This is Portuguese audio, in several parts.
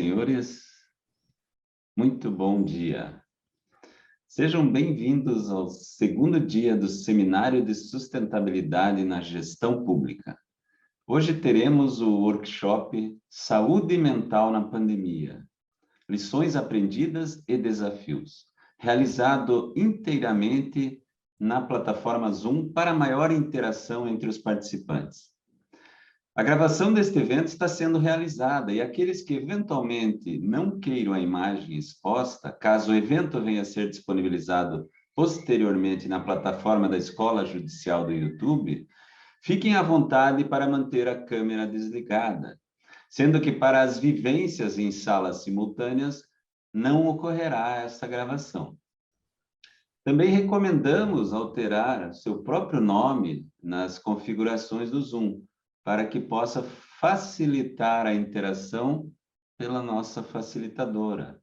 senhores, muito bom dia. Sejam bem-vindos ao segundo dia do Seminário de Sustentabilidade na Gestão Pública. Hoje teremos o workshop Saúde Mental na Pandemia, Lições Aprendidas e Desafios, realizado inteiramente na plataforma Zoom para maior interação entre os participantes. A gravação deste evento está sendo realizada e aqueles que eventualmente não queiram a imagem exposta, caso o evento venha a ser disponibilizado posteriormente na plataforma da Escola Judicial do YouTube, fiquem à vontade para manter a câmera desligada, sendo que para as vivências em salas simultâneas não ocorrerá essa gravação. Também recomendamos alterar seu próprio nome nas configurações do Zoom, para que possa facilitar a interação pela nossa facilitadora.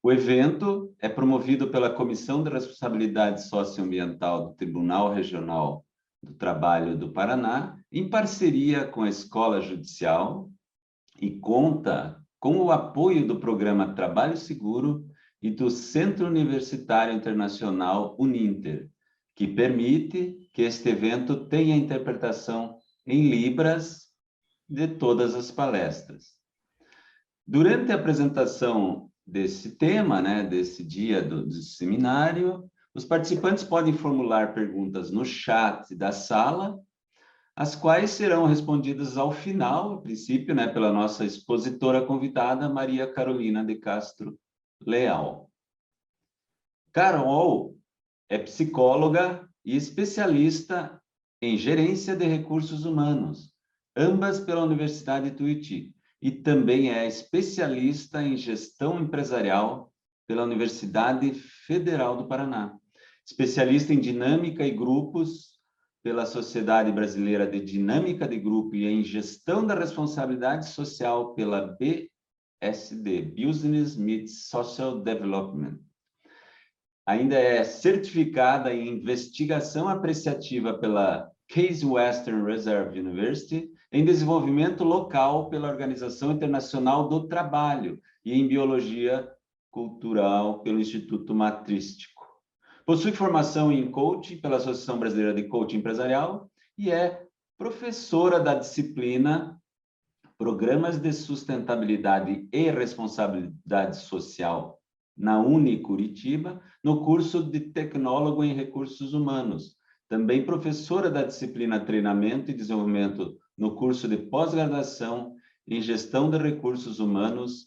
O evento é promovido pela Comissão de Responsabilidade Socioambiental do Tribunal Regional do Trabalho do Paraná, em parceria com a Escola Judicial, e conta com o apoio do Programa Trabalho Seguro e do Centro Universitário Internacional Uninter, que permite que este evento tenha interpretação em Libras de todas as palestras. Durante a apresentação desse tema, desse dia do seminário, os participantes podem formular perguntas no chat da sala, as quais serão respondidas ao final, a princípio, pela nossa expositora convidada, Maria Carolina de Castro Leal. Carol é psicóloga e especialista em Gerência de Recursos Humanos, ambas pela Universidade de Tuiuti, e também é especialista em Gestão Empresarial pela Universidade Federal do Paraná, especialista em Dinâmica e Grupos pela Sociedade Brasileira de Dinâmica de Grupo e em Gestão da Responsabilidade Social pela BSD, Business Meets Social Development. Ainda é certificada em investigação apreciativa pela Case Western Reserve University, em desenvolvimento local pela Organização Internacional do Trabalho e em biologia cultural pelo Instituto Matrístico. Possui formação em coaching pela Associação Brasileira de Coaching Empresarial e é professora da disciplina Programas de Sustentabilidade e Responsabilidade Social na Uni Curitiba, no curso de Tecnólogo em Recursos Humanos. Também professora da disciplina Treinamento e Desenvolvimento no curso de pós-graduação em Gestão de Recursos Humanos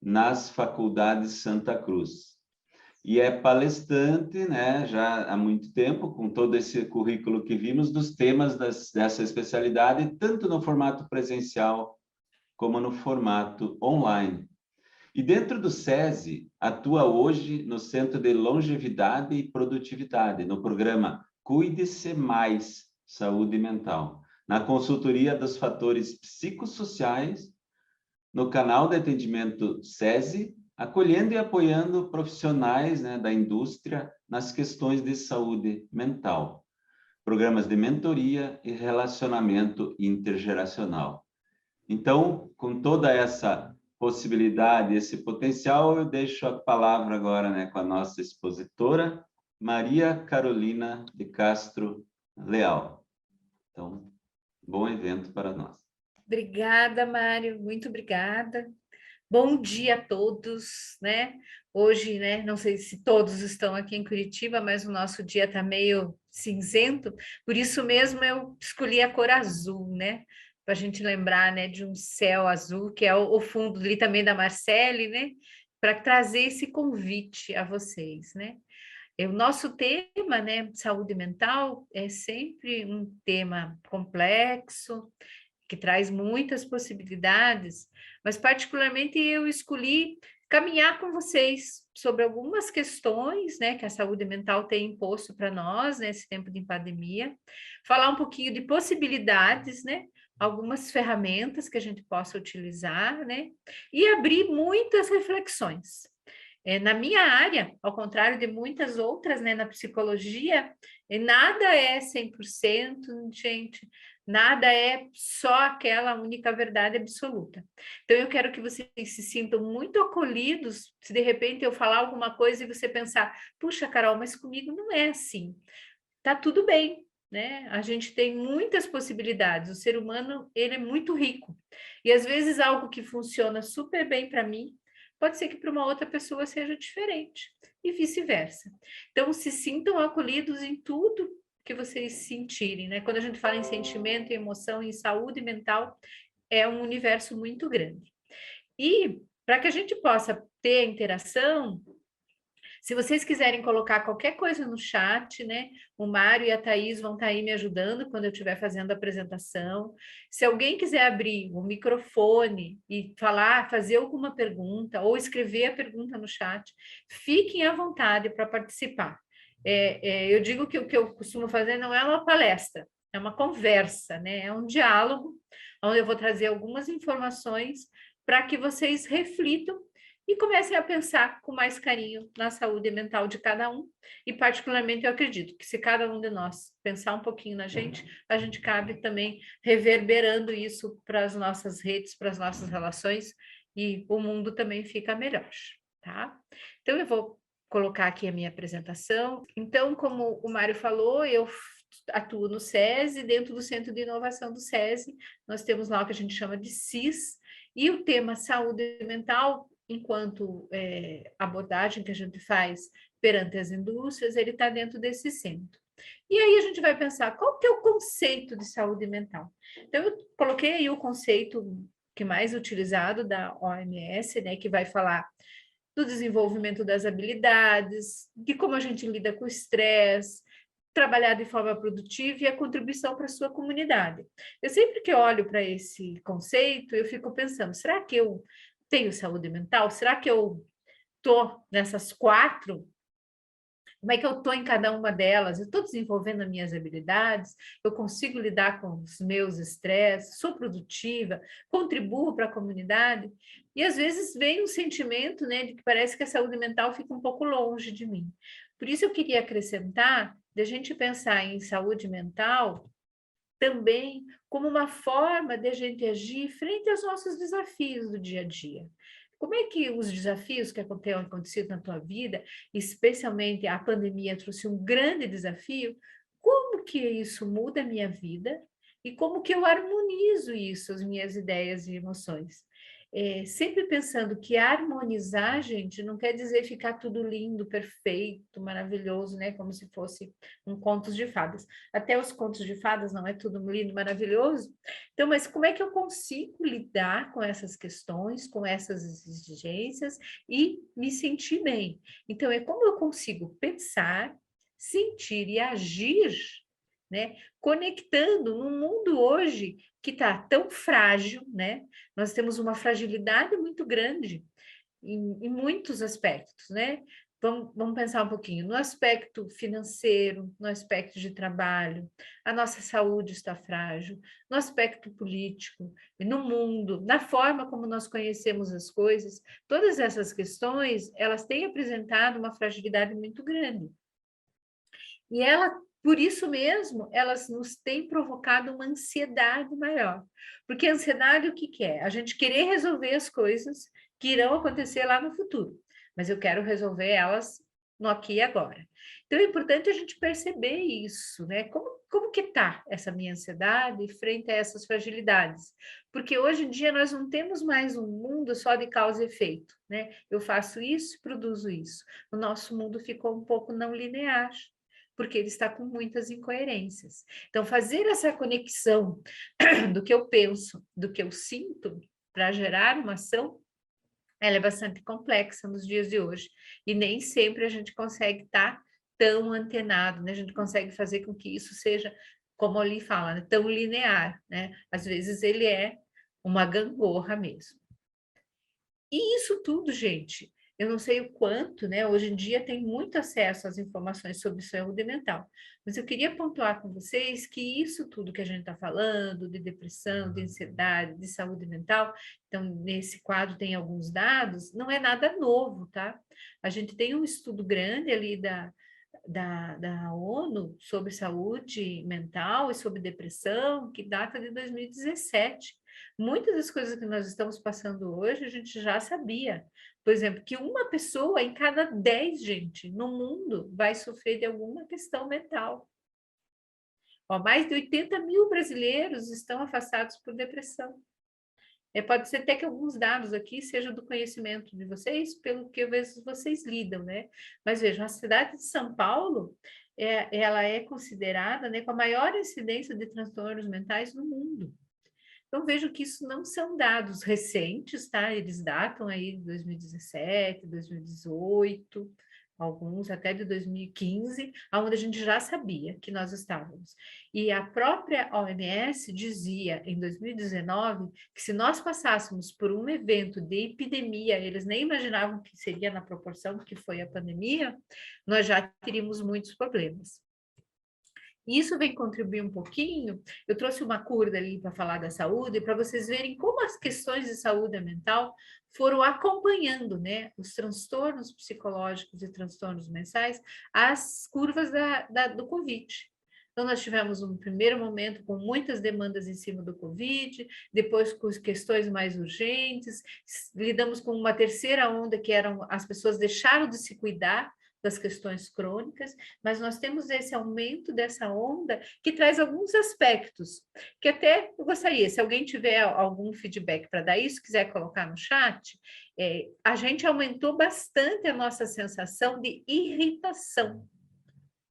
nas Faculdades Santa Cruz. E é palestrante, já há muito tempo, com todo esse currículo que vimos, dos temas dessa especialidade, tanto no formato presencial como no formato online. E dentro do SESI, atua hoje no Centro de Longevidade e Produtividade, no programa Cuide-se Mais Saúde Mental, na consultoria dos fatores psicossociais, no canal de atendimento SESI, acolhendo e apoiando profissionais da indústria nas questões de saúde mental, programas de mentoria e relacionamento intergeracional. Então, com toda essa possibilidade, esse potencial, eu deixo a palavra agora com a nossa expositora, Maria Carolina de Castro Leal. Então, bom evento para nós. Obrigada, Mário, muito obrigada. Bom dia a todos, Hoje, não sei se todos estão aqui em Curitiba, mas o nosso dia está meio cinzento, por isso mesmo eu escolhi a cor azul, para a gente lembrar, de um céu azul, que é o fundo ali também da Marcele, para trazer esse convite a vocês, O nosso tema, saúde mental, é sempre um tema complexo, que traz muitas possibilidades, mas particularmente eu escolhi caminhar com vocês sobre algumas questões, que a saúde mental tem imposto para nós nesse tempo de pandemia, falar um pouquinho de possibilidades, algumas ferramentas que a gente possa utilizar, e abrir muitas reflexões. Na minha área, ao contrário de muitas outras, na psicologia, nada é 100%, gente, Nada é só aquela única verdade absoluta. Então, eu quero que vocês se sintam muito acolhidos se de repente eu falar alguma coisa e você pensar, puxa, Carol, mas comigo não é assim. Tá tudo bem, né? A gente tem muitas possibilidades. O ser humano, ele é muito rico. E às vezes algo que funciona super bem para mim, pode ser que para uma outra pessoa seja diferente e vice-versa. Então, se sintam acolhidos em tudo que vocês sentirem, né? Quando a gente fala em sentimento, em emoção, em saúde mental, é um universo muito grande. E para que a gente possa ter interação, se vocês quiserem colocar qualquer coisa no chat, né? O Mário e a Thaís vão estar aí me ajudando quando eu estiver fazendo a apresentação. Se alguém quiser abrir o microfone e falar, fazer alguma pergunta ou escrever a pergunta no chat, fiquem à vontade para participar. Eu digo que o que eu costumo fazer não é uma palestra, é uma conversa, né? É um diálogo, onde eu vou trazer algumas informações para que vocês reflitam e comecem a pensar com mais carinho na saúde mental de cada um. E, particularmente, eu acredito que se cada um de nós pensar um pouquinho na gente, a gente cabe também reverberando isso para as nossas redes, para as nossas relações, e o mundo também fica melhor, tá? Então, eu vou colocar aqui a minha apresentação. Então, como o Mário falou, eu atuo no SESI, dentro do Centro de Inovação do SESI, nós temos lá o que a gente chama de CIS, e o tema saúde mental, enquanto abordagem que a gente faz perante as indústrias, ele está dentro desse centro. E aí a gente vai pensar, qual que é o conceito de saúde mental? Então, eu coloquei aí o conceito que mais utilizado da OMS, né, que vai falar do desenvolvimento das habilidades, de como a gente lida com o estresse, trabalhar de forma produtiva e a contribuição para a sua comunidade. Eu sempre que olho para esse conceito, eu fico pensando, será que eu tenho saúde mental? Será que eu estou nessas 4? Como é que eu estou em cada uma delas? Eu estou desenvolvendo as minhas habilidades? Eu consigo lidar com os meus estresses? Sou produtiva? Contribuo para a comunidade? E às vezes vem um sentimento, né, de que parece que a saúde mental fica um pouco longe de mim. Por isso eu queria acrescentar de a gente pensar em saúde mental também como uma forma de a gente agir frente aos nossos desafios do dia a dia. Como é que os desafios que têm acontecido na tua vida, especialmente a pandemia trouxe um grande desafio, como que isso muda a minha vida e como que eu harmonizo isso, as minhas ideias e emoções? Sempre pensando que harmonizar, gente, não quer dizer ficar tudo lindo, perfeito, maravilhoso, né? Como se fosse um conto de fadas. Até os contos de fadas não é tudo lindo, maravilhoso. Então, mas como é que eu consigo lidar com essas questões, com essas exigências e me sentir bem? Então, é como eu consigo pensar, sentir e agir, né? Conectando num mundo hoje que está tão frágil, né? Nós temos uma fragilidade muito grande em muitos aspectos, né? Vamos pensar um pouquinho no aspecto financeiro, no aspecto de trabalho, a nossa saúde está frágil, no aspecto político, no mundo, na forma como nós conhecemos as coisas, todas essas questões, elas têm apresentado uma fragilidade muito grande. E ela, por isso mesmo, elas nos têm provocado uma ansiedade maior. Porque a ansiedade, o que que é? A gente querer resolver as coisas que irão acontecer lá no futuro. Mas eu quero resolver elas no aqui e agora. Então, é importante a gente perceber isso, né? Como que está essa minha ansiedade frente a essas fragilidades? Porque hoje em dia nós não temos mais um mundo só de causa e efeito, né? Eu faço isso, produzo isso. O nosso mundo ficou um pouco não linear, porque ele está com muitas incoerências. Então, fazer essa conexão do que eu penso, do que eu sinto, para gerar uma ação, ela é bastante complexa nos dias de hoje. E nem sempre a gente consegue estar tão antenado, né? A gente consegue fazer com que isso seja, como ali fala, né? Tão linear, né? Às vezes ele é uma gangorra mesmo. E isso tudo, gente, eu não sei o quanto, né? Hoje em dia tem muito acesso às informações sobre saúde mental, mas eu queria pontuar com vocês que isso tudo que a gente está falando, de depressão, de ansiedade, de saúde mental, então nesse quadro tem alguns dados, não é nada novo, tá? A gente tem um estudo grande ali da ONU sobre saúde mental e sobre depressão, que data de 2017. Muitas das coisas que nós estamos passando hoje, a gente já sabia. Por exemplo, que uma pessoa em cada 10, gente, no mundo vai sofrer de alguma questão mental. Ó, mais de 80 mil brasileiros estão afastados por depressão. Pode ser até que alguns dados aqui sejam do conhecimento de vocês, pelo que às vezes vocês lidam, né? Mas vejam, a cidade de São Paulo, ela é considerada, né, com a maior incidência de transtornos mentais no mundo. Então, vejo que isso não são dados recentes, tá? Eles datam aí de 2017, 2018, alguns até de 2015, onde a gente já sabia que nós estávamos. E a própria OMS dizia, em 2019, que se nós passássemos por um evento de epidemia, eles nem imaginavam que seria na proporção que foi a pandemia, nós já teríamos muitos problemas. E isso vem contribuir um pouquinho. Eu trouxe uma curva ali para falar da saúde, para vocês verem como as questões de saúde mental foram acompanhando, né, os transtornos psicológicos e transtornos mentais, as curvas do Covid. Então, nós tivemos um primeiro momento com muitas demandas em cima do Covid, depois com questões mais urgentes, lidamos com uma terceira onda, que eram as pessoas deixaram de se cuidar das questões crônicas, mas nós temos esse aumento dessa onda que traz alguns aspectos, que até eu gostaria, se alguém tiver algum feedback para dar isso, quiser colocar no chat, a gente aumentou bastante a nossa sensação de irritação.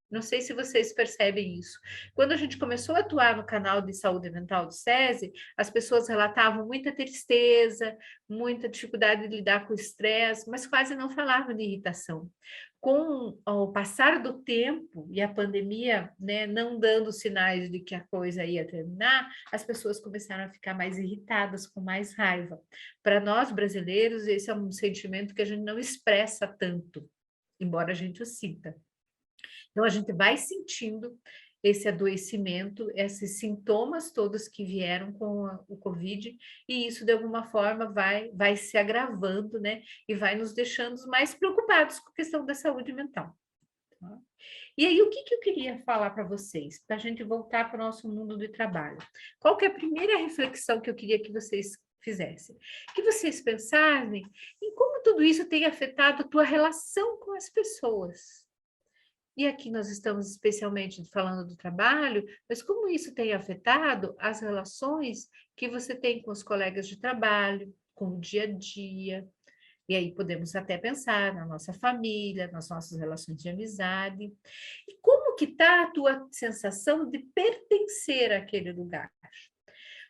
Não sei se vocês percebem isso. Quando a gente começou a atuar no canal de saúde mental do SESI, as pessoas relatavam muita tristeza, muita dificuldade de lidar com o estresse, mas quase não falavam de irritação. Com o passar do tempo e a pandemia, né, não dando sinais de que a coisa ia terminar, as pessoas começaram a ficar mais irritadas, com mais raiva. Para nós brasileiros, esse é um sentimento que a gente não expressa tanto, embora a gente o sinta. Então, a gente vai sentindo esse adoecimento, esses sintomas todos que vieram com o Covid, e isso, de alguma forma, vai se agravando, né? E vai nos deixando mais preocupados com a questão da saúde mental. Tá? E aí, o que eu queria falar para vocês, para a gente voltar para o nosso mundo do trabalho? Qual que é a primeira reflexão que eu queria que vocês fizessem? Que vocês pensassem em como tudo isso tem afetado a tua relação com as pessoas. E aqui nós estamos especialmente falando do trabalho, mas como isso tem afetado as relações que você tem com os colegas de trabalho, com o dia a dia. E aí podemos até pensar na nossa família, nas nossas relações de amizade. E como que está a tua sensação de pertencer àquele lugar?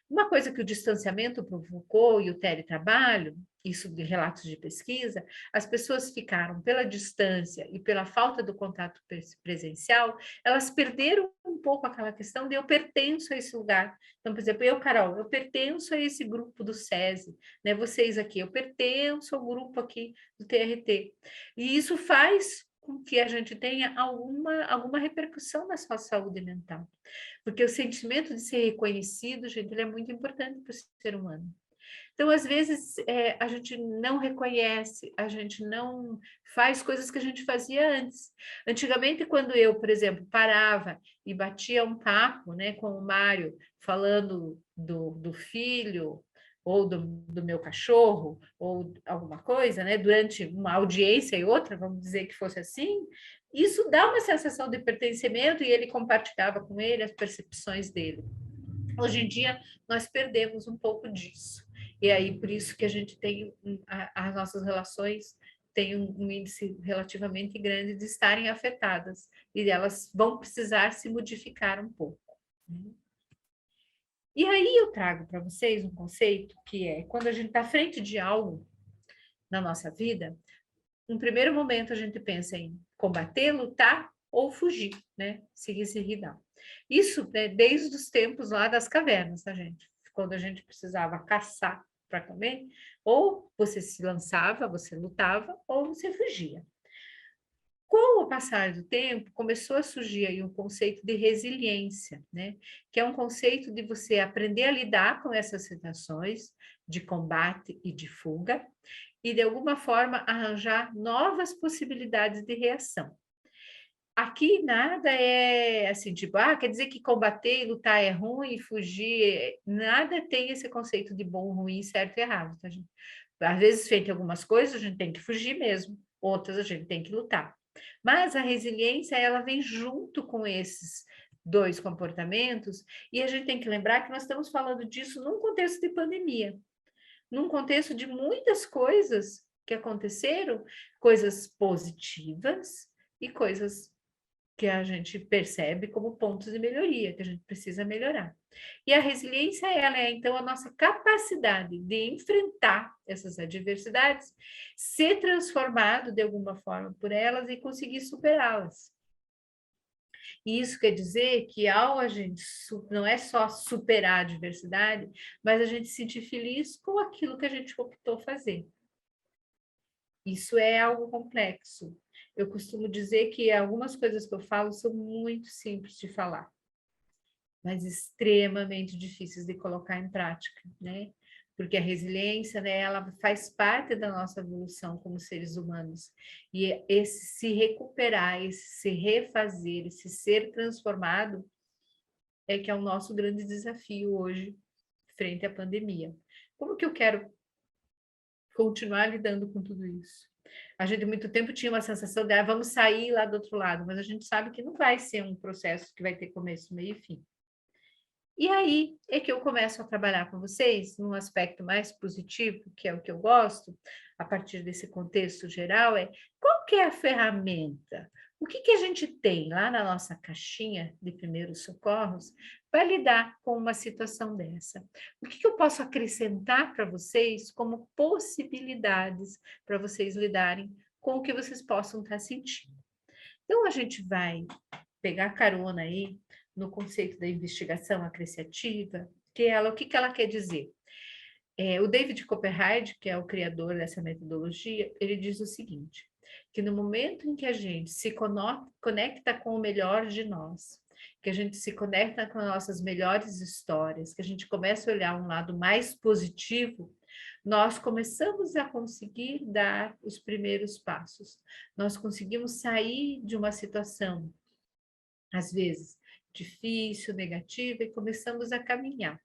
Uma coisa que o distanciamento provocou e o teletrabalho, isso de relatos de pesquisa, as pessoas ficaram pela distância e pela falta do contato presencial, elas perderam um pouco aquela questão de eu pertenço a esse lugar. Então, por exemplo, eu, Carol, eu pertenço a esse grupo do SESI, né? Vocês aqui, eu pertenço ao grupo aqui do TRT. E isso faz com que a gente tenha alguma repercussão na sua saúde mental. Porque o sentimento de ser reconhecido, gente, ele é muito importante para o ser humano. Então, às vezes, a gente não reconhece, a gente não faz coisas que a gente fazia antes. Antigamente, quando eu, por exemplo, parava e batia um papo, né, com o Mário, falando do filho, ou do meu cachorro, ou alguma coisa, né, durante uma audiência e outra, vamos dizer que fosse assim, isso dá uma sensação de pertencimento e ele compartilhava com ele as percepções dele. Hoje em dia, nós perdemos um pouco disso. E aí, por isso que a gente tem, as nossas relações têm um índice relativamente grande de estarem afetadas, e elas vão precisar se modificar um pouco. E aí eu trago para vocês um conceito que é, quando a gente está à frente de algo na nossa vida, no primeiro momento a gente pensa em combater, lutar ou fugir, né? Seguir, se rir. Isso, né, desde os tempos lá das cavernas, tá, gente? Quando a gente precisava caçar para comer, ou você se lançava, você lutava, ou você fugia. Com o passar do tempo, começou a surgir aí um conceito de resiliência, né? Que é um conceito de você aprender a lidar com essas situações de combate e de fuga, e de alguma forma arranjar novas possibilidades de reação. aqui nada é assim, tipo, quer dizer que combater e lutar é ruim, fugir, nada tem esse conceito de bom, ruim, certo e errado, tá, gente? Às vezes, feito algumas coisas, a gente tem que fugir mesmo, outras a gente tem que lutar. Mas a resiliência, ela vem junto com esses dois comportamentos, e a gente tem que lembrar que nós estamos falando disso num contexto de pandemia, num contexto de muitas coisas que aconteceram, coisas positivas e coisas que a gente percebe como pontos de melhoria, que a gente precisa melhorar. E a resiliência, ela é, então, a nossa capacidade de enfrentar essas adversidades, ser transformado de alguma forma por elas e conseguir superá-las. E isso quer dizer que ao a gente não é só superar a adversidade, mas a gente se sentir feliz com aquilo que a gente optou fazer. Isso é algo complexo. Eu costumo dizer que algumas coisas que eu falo são muito simples de falar, mas extremamente difíceis de colocar em prática, né? Porque a resiliência, né, ela faz parte da nossa evolução como seres humanos. E esse se recuperar, esse se refazer, esse ser transformado, é que é o nosso grande desafio hoje, frente à pandemia. Como que eu quero continuar lidando com tudo isso? A gente, há muito tempo, tinha uma sensação de, vamos sair lá do outro lado, mas a gente sabe que não vai ser um processo que vai ter começo, meio e fim. E aí é que eu começo a trabalhar com vocês num aspecto mais positivo, que é o que eu gosto, a partir desse contexto geral, qual que é a ferramenta? O que a gente tem lá na nossa caixinha de primeiros socorros para lidar com uma situação dessa? O que eu posso acrescentar para vocês como possibilidades para vocês lidarem com o que vocês possam estar sentindo? Então, a gente vai pegar carona aí no conceito da investigação acrescitiva, que ela, o que ela quer dizer? O David Copperhead, que é o criador dessa metodologia, ele diz o seguinte, que no momento em que a gente se conecta com o melhor de nós, que a gente se conecta com as nossas melhores histórias, que a gente começa a olhar um lado mais positivo, nós começamos a conseguir dar os primeiros passos. Nós conseguimos sair de uma situação, às vezes, difícil, negativa, e começamos a caminhar.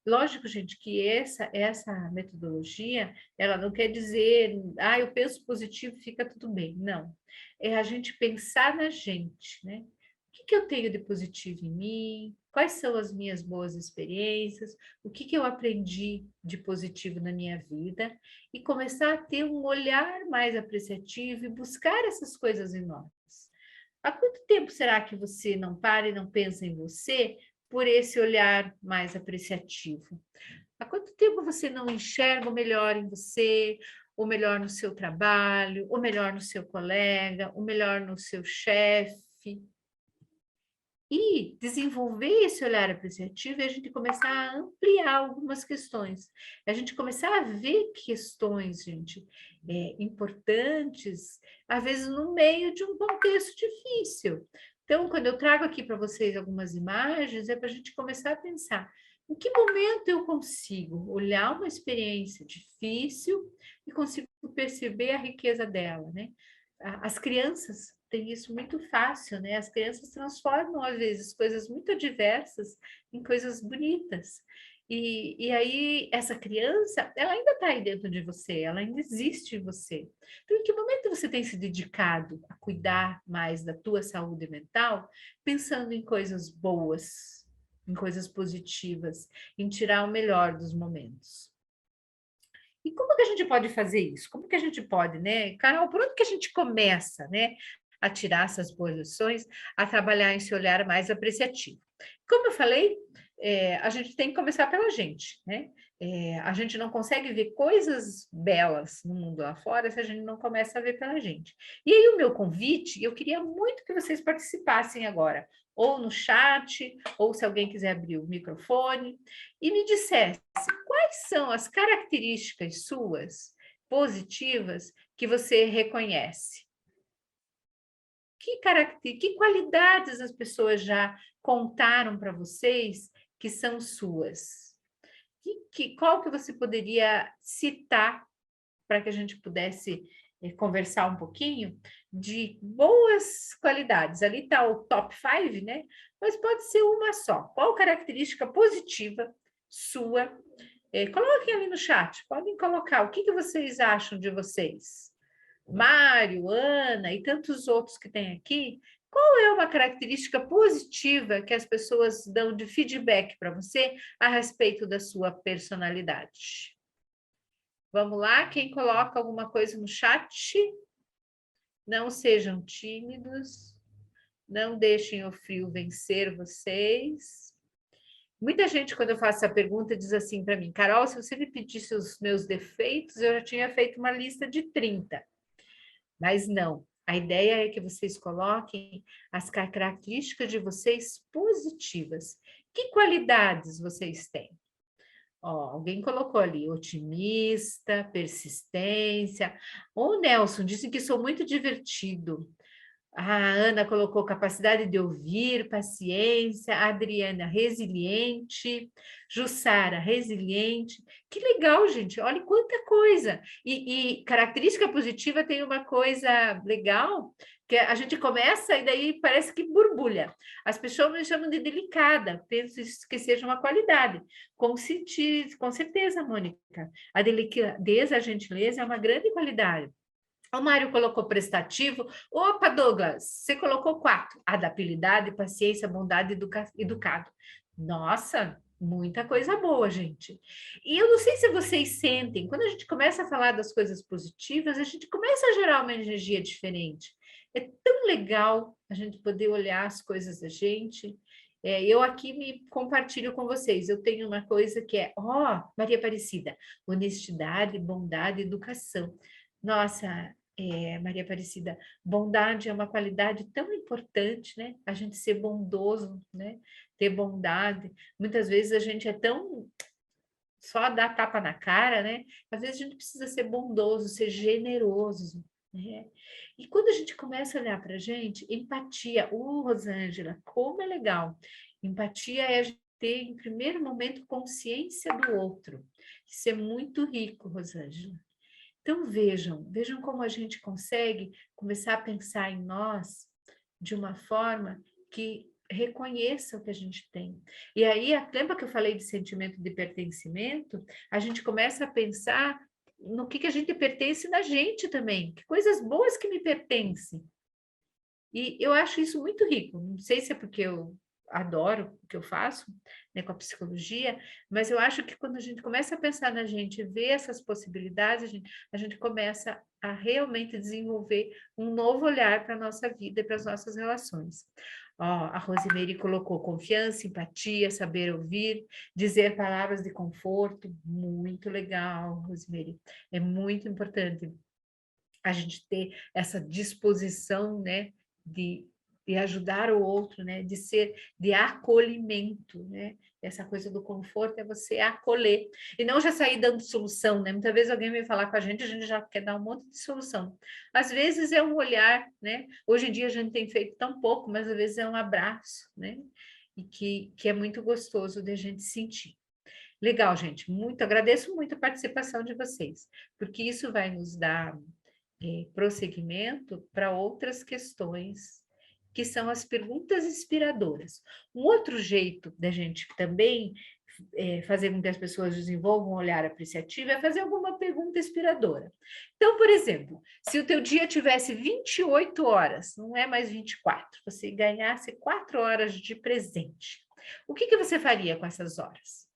Lógico, gente, que essa metodologia, ela não quer dizer, eu penso positivo, fica tudo bem. Não. É a gente pensar na gente, né? O que eu tenho de positivo em mim? Quais são as minhas boas experiências? O que eu aprendi de positivo na minha vida? E começar a ter um olhar mais apreciativo e buscar essas coisas em nós. Há quanto tempo será que você não para e não pensa em você por esse olhar mais apreciativo? Há quanto tempo você não enxerga o melhor em você, o melhor no seu trabalho, o melhor no seu colega, o melhor no seu chefe? E desenvolver esse olhar apreciativo e a gente começar a ampliar algumas questões. A gente começar a ver questões, gente, importantes, às vezes no meio de um contexto difícil. Então, quando eu trago aqui para vocês algumas imagens, é para a gente começar a pensar em que momento eu consigo olhar uma experiência difícil e consigo perceber a riqueza dela, né? As crianças têm isso muito fácil, né? As crianças transformam, às vezes, coisas muito adversas em coisas bonitas. E aí, essa criança, ela ainda está aí dentro de você, ela ainda existe em você. Então, em que momento você tem se dedicado a cuidar mais da tua saúde mental, pensando em coisas boas, em coisas positivas, em tirar o melhor dos momentos? E como que a gente pode fazer isso? Como que a gente pode, né? Carol, por onde que a gente começa, né? A tirar essas posições, a trabalhar esse olhar mais apreciativo. Como eu falei, a gente tem que começar pela gente, né? A gente não consegue ver coisas belas no mundo lá fora se a gente não começa a ver pela gente. E aí o meu convite, eu queria muito que vocês participassem agora, ou no chat, ou se alguém quiser abrir o microfone, e me dissesse quais são as características suas positivas que você reconhece. Que qualidades as pessoas já contaram para vocês que são suas? Qual que você poderia citar para que a gente pudesse conversar um pouquinho de boas qualidades. Ali está o top 5, né? Mas pode ser uma só. Qual característica positiva sua? Coloquem ali no chat, podem colocar. O que vocês acham de vocês? Mário, Ana e tantos outros que tem aqui. Qual é uma característica positiva que as pessoas dão de feedback para você a respeito da sua personalidade? Vamos lá, quem coloca alguma coisa no chat? Não sejam tímidos, não deixem o frio vencer vocês. Muita gente, quando eu faço essa pergunta, diz assim para mim, Carol, se você me pedisse os meus defeitos, eu já tinha feito uma lista de 30. Mas não, a ideia é que vocês coloquem as características de vocês positivas. Que qualidades vocês têm? Ó, alguém colocou ali otimista, persistência. O Nelson disse que sou muito divertido. A Ana colocou capacidade de ouvir, paciência. A Adriana, resiliente. Jussara, resiliente. Que legal, gente. Olha quanta coisa. E característica positiva tem uma coisa legal, que a gente começa e daí parece que borbulha. As pessoas me chamam de delicada. Penso que seja uma qualidade. Com certeza, Mônica. A delicadeza, a gentileza é uma grande qualidade. O Mário colocou prestativo. Opa, Douglas, você colocou 4. Adaptabilidade, paciência, bondade, educado. Nossa, muita coisa boa, gente. E eu não sei se vocês sentem, quando a gente começa a falar das coisas positivas, a gente começa a gerar uma energia diferente. É tão legal a gente poder olhar as coisas da gente. Eu aqui me compartilho com vocês. Eu tenho uma coisa que é, Maria Aparecida, honestidade, bondade, educação. Nossa, Maria Aparecida, bondade é uma qualidade tão importante, né? A gente ser bondoso, né? Ter bondade. Muitas vezes a gente é tão só dar tapa na cara, né? Às vezes a gente precisa ser bondoso, ser generoso, né? E quando a gente começa a olhar para a gente, empatia, Rosângela, como é legal. Empatia é a gente ter, em primeiro momento, consciência do outro. Isso é muito rico, Rosângela. Então, vejam como a gente consegue começar a pensar em nós de uma forma que reconheça o que a gente tem. E aí, lembra que eu falei de sentimento de pertencimento? A gente começa a pensar no que a gente pertence na gente também, que coisas boas que me pertencem. E eu acho isso muito rico. Não sei se é porque eu adoro o que eu faço, né, com a psicologia, mas eu acho que quando a gente começa a pensar na gente, ver essas possibilidades, a gente começa a realmente desenvolver um novo olhar para a nossa vida e para as nossas relações. A Rosemary colocou confiança, empatia, saber ouvir, dizer palavras de conforto, muito legal, Rosemary, é muito importante a gente ter essa disposição, né, de ajudar o outro, né, de acolhimento, né, essa coisa do conforto é você acolher, e não já sair dando solução, né, muitas vezes alguém vem falar com a gente já quer dar um monte de solução, às vezes é um olhar, né, hoje em dia a gente tem feito tão pouco, mas às vezes é um abraço, né, e que é muito gostoso de a gente sentir. Legal, gente, agradeço muito a participação de vocês, porque isso vai nos dar prosseguimento para outras questões, que são as perguntas inspiradoras. Um outro jeito da gente também fazer com que as pessoas desenvolvam um olhar apreciativo é fazer alguma pergunta inspiradora. Então, por exemplo, se o teu dia tivesse 28 horas, não é mais 24, você ganhasse 4 horas de presente, o que você faria com essas horas?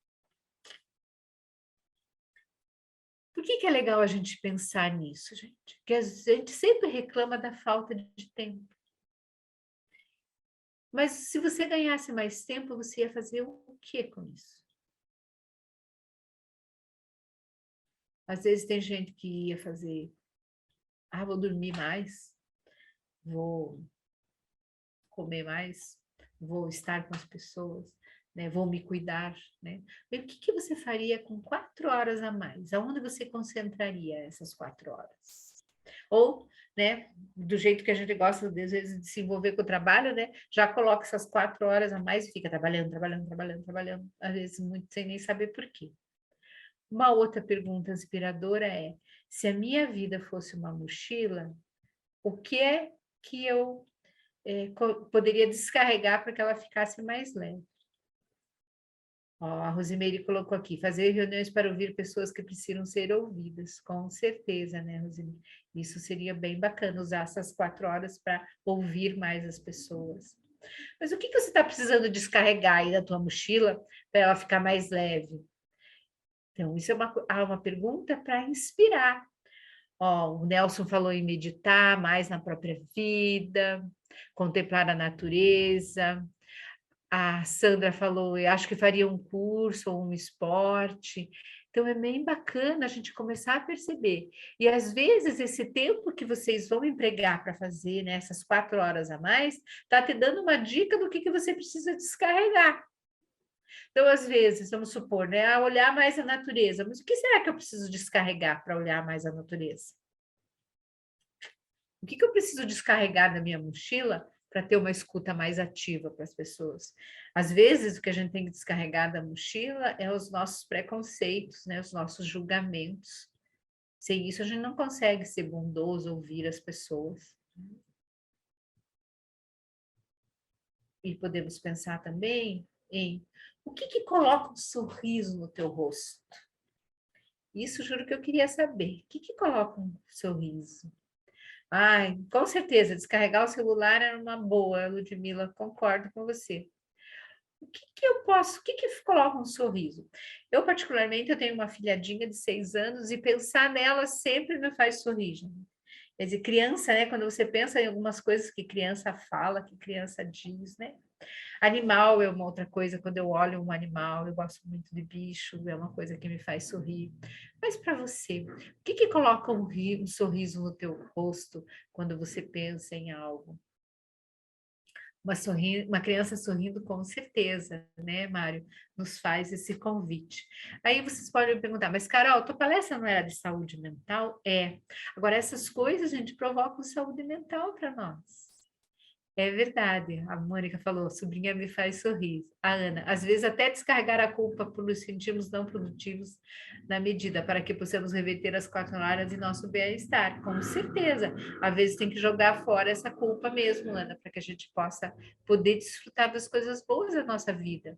Por que é legal a gente pensar nisso, gente? Porque a gente sempre reclama da falta de tempo. Mas se você ganhasse mais tempo, você ia fazer o que com isso? Às vezes tem gente que ia fazer, vou dormir mais, vou comer mais, vou estar com as pessoas, né? Vou me cuidar, né? E o que você faria com 4 horas a mais? Aonde você concentraria essas 4 horas? Ou, né, do jeito que a gente gosta, às vezes, de se envolver com o trabalho, né, já coloca essas 4 horas a mais e fica trabalhando, às vezes muito sem nem saber por quê. Uma outra pergunta inspiradora é, Se a minha vida fosse uma mochila, o que é que eu poderia descarregar para que ela ficasse mais leve? Ó, a Rosimeire colocou aqui, fazer reuniões para ouvir pessoas que precisam ser ouvidas. Com certeza, né, Rosimeire? Isso seria bem bacana, usar essas 4 horas para ouvir mais as pessoas. Mas o que você está precisando descarregar aí da tua mochila para ela ficar mais leve? Então, isso é uma pergunta para inspirar. Ó, o Nelson falou em meditar mais na própria vida, contemplar a natureza. A Sandra falou, eu acho que faria um curso ou um esporte. Então, é bem bacana a gente começar a perceber. E, às vezes, esse tempo que vocês vão empregar para fazer, né, essas 4 horas a mais, está te dando uma dica do que você precisa descarregar. Então, às vezes, vamos supor, né, olhar mais a natureza. Mas o que será que eu preciso descarregar para olhar mais a natureza? O que eu preciso descarregar da minha mochila para ter uma escuta mais ativa para as pessoas? Às vezes, o que a gente tem que descarregar da mochila é os nossos preconceitos, né? Os nossos julgamentos. Sem isso, a gente não consegue ser bondoso, ouvir as pessoas. E podemos pensar também em o que coloca um sorriso no teu rosto? Isso juro que eu queria saber. O que coloca um sorriso? Ai, com certeza, descarregar o celular era uma boa, Ludmila, concordo com você. O que coloca um sorriso? Eu, particularmente, eu tenho uma filhadinha de 6 anos e pensar nela sempre me faz sorrir, gente. Quer dizer, criança, né? Quando você pensa em algumas coisas que criança fala, que criança diz, né? Animal é uma outra coisa, quando eu olho um animal, eu gosto muito de bicho, é uma coisa que me faz sorrir. Mas para você, o que coloca um sorriso no teu rosto quando você pensa em algo? Uma criança sorrindo, com certeza, né, Mário? Nos faz esse convite. Aí vocês podem me perguntar, mas Carol, tua palestra não era de saúde mental? É. Agora, essas coisas, a gente, provocam saúde mental para nós. É verdade, a Mônica falou, sobrinha me faz sorrir. A Ana, às vezes até descarregar a culpa por nos sentirmos não produtivos na medida para que possamos reverter as 4 horas de nosso bem-estar. Com certeza, às vezes tem que jogar fora essa culpa mesmo, Ana, para que a gente possa poder desfrutar das coisas boas da nossa vida.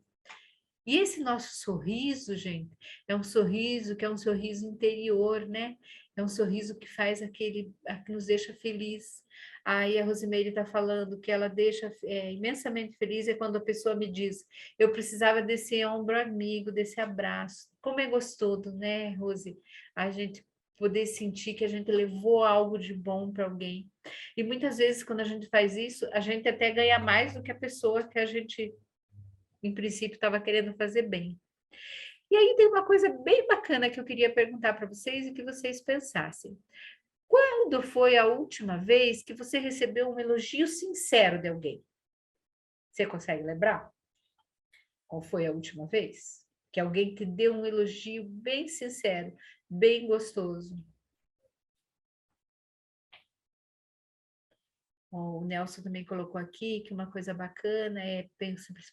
E esse nosso sorriso, gente, é um sorriso que é um sorriso interior, né? É um sorriso que faz que nos deixa feliz. Aí a Rosimeire está falando que ela deixa imensamente feliz é quando a pessoa me diz, eu precisava desse ombro amigo, desse abraço. Como é gostoso, né, Rose? A gente poder sentir que a gente levou algo de bom para alguém. E muitas vezes, quando a gente faz isso, a gente até ganha mais do que a pessoa que a gente em princípio, estava querendo fazer bem. E aí tem uma coisa bem bacana que eu queria perguntar para vocês e que vocês pensassem. Quando foi a última vez que você recebeu um elogio sincero de alguém? Você consegue lembrar? Qual foi a última vez? Que alguém te deu um elogio bem sincero, bem gostoso. O Nelson também colocou aqui que uma coisa bacana é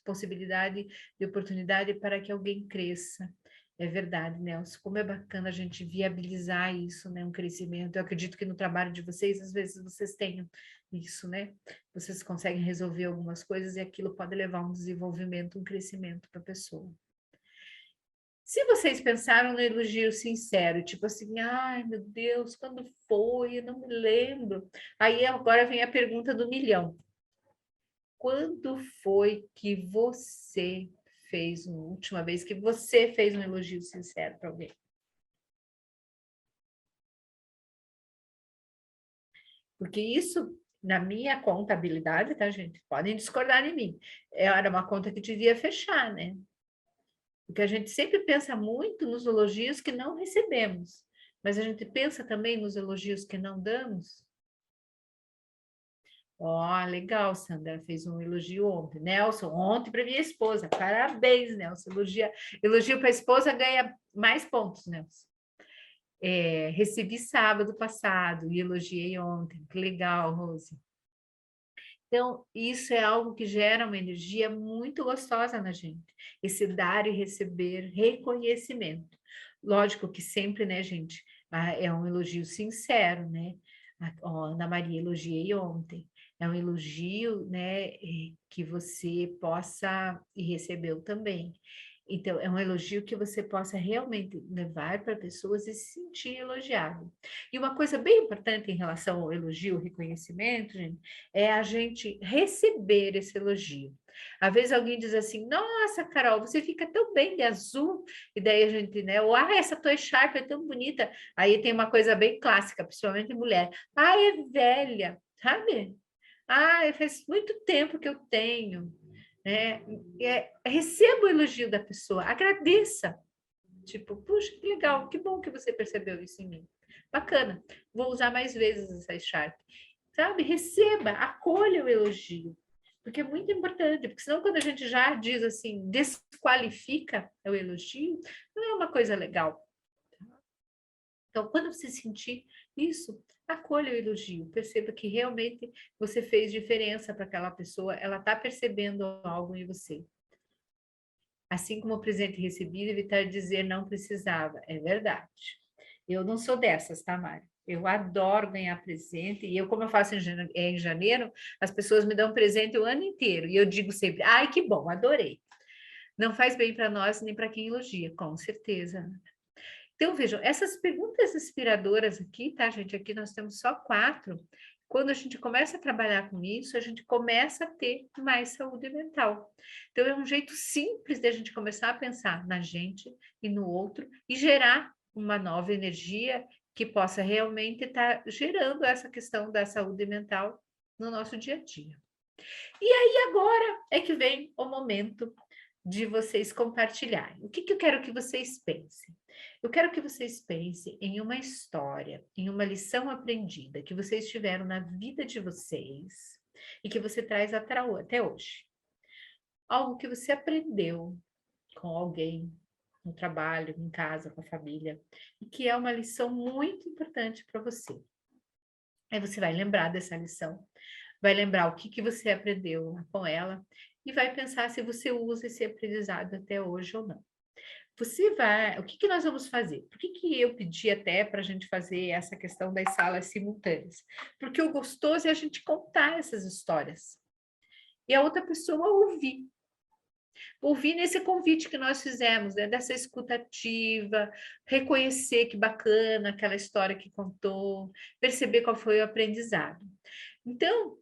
possibilidade de oportunidade para que alguém cresça. É verdade, Nelson, como é bacana a gente viabilizar isso, né? Um crescimento. Eu acredito que no trabalho de vocês, às vezes, vocês tenham isso, né? Vocês conseguem resolver algumas coisas e aquilo pode levar a um desenvolvimento, um crescimento para a pessoa. Se vocês pensaram no elogio sincero, tipo assim, ai meu Deus, quando foi? Eu não me lembro. Aí agora vem a pergunta do milhão. Quando foi que você fez, a última vez que você fez um elogio sincero para alguém? Porque isso, na minha contabilidade, tá, gente? Podem discordar de mim. Era uma conta que devia fechar, né? Porque a gente sempre pensa muito nos elogios que não recebemos, mas a gente pensa também nos elogios que não damos. Ó, legal, Sandra fez um elogio ontem. Nelson, ontem para minha esposa. Parabéns, Nelson. Elogio para a esposa ganha mais pontos, Nelson. Recebi sábado passado e elogiei ontem. Que legal, Rose. Então, isso é algo que gera uma energia muito gostosa na gente. Esse dar e receber reconhecimento. Lógico que sempre, né, gente? É um elogio sincero, né? A Ana Maria elogiei ontem. É um elogio, né, que você possa, e recebeu também. Então, é um elogio que você possa realmente levar para pessoas e se sentir elogiado. E uma coisa bem importante em relação ao elogio, reconhecimento, gente, é a gente receber esse elogio. Às vezes alguém diz assim, nossa, Carol, você fica tão bem de azul, e daí a gente, né, ou, essa tua echarpe é tão bonita. Aí tem uma coisa bem clássica, principalmente mulher. É velha, sabe? Faz muito tempo que eu tenho, né? Receba o elogio da pessoa, agradeça. Tipo, puxa, que legal, que bom que você percebeu isso em mim. Bacana, vou usar mais vezes essa echarpe. Sabe? Receba, acolha o elogio. Porque é muito importante, porque senão quando a gente já diz assim, desqualifica o elogio, não é uma coisa legal. Então, quando você sentir isso, acolha o elogio, perceba que realmente você fez diferença para aquela pessoa, ela está percebendo algo em você. Assim como o presente recebido, evitar dizer não precisava, é verdade. Eu não sou dessas, tá, Mário? Eu adoro ganhar presente, e eu, como eu faço em janeiro, as pessoas me dão presente o ano inteiro, e eu digo sempre, ai, que bom, adorei. Não faz bem para nós, nem para quem elogia, com certeza. Então, vejam, essas perguntas inspiradoras aqui, tá, gente? Aqui nós temos só 4. Quando a gente começa a trabalhar com isso, a gente começa a ter mais saúde mental. Então, é um jeito simples de a gente começar a pensar na gente e no outro e gerar uma nova energia que possa realmente estar gerando essa questão da saúde mental no nosso dia a dia. E aí, agora é que vem o momento de vocês compartilharem. O que eu quero que vocês pensem? Eu quero que vocês pensem em uma história, em uma lição aprendida que vocês tiveram na vida de vocês e que você traz até hoje. Algo que você aprendeu com alguém, no trabalho, em casa, com a família, e que é uma lição muito importante para você. Aí você vai lembrar dessa lição, vai lembrar o que você aprendeu com ela e vai pensar se você usa esse aprendizado até hoje ou não. O que nós vamos fazer? Por que eu pedi até para a gente fazer essa questão das salas simultâneas? Porque o gostoso é a gente contar essas histórias e a outra pessoa ouvir. Ouvir nesse convite que nós fizemos, né? Dessa escutativa, reconhecer que bacana aquela história que contou, perceber qual foi o aprendizado. Então,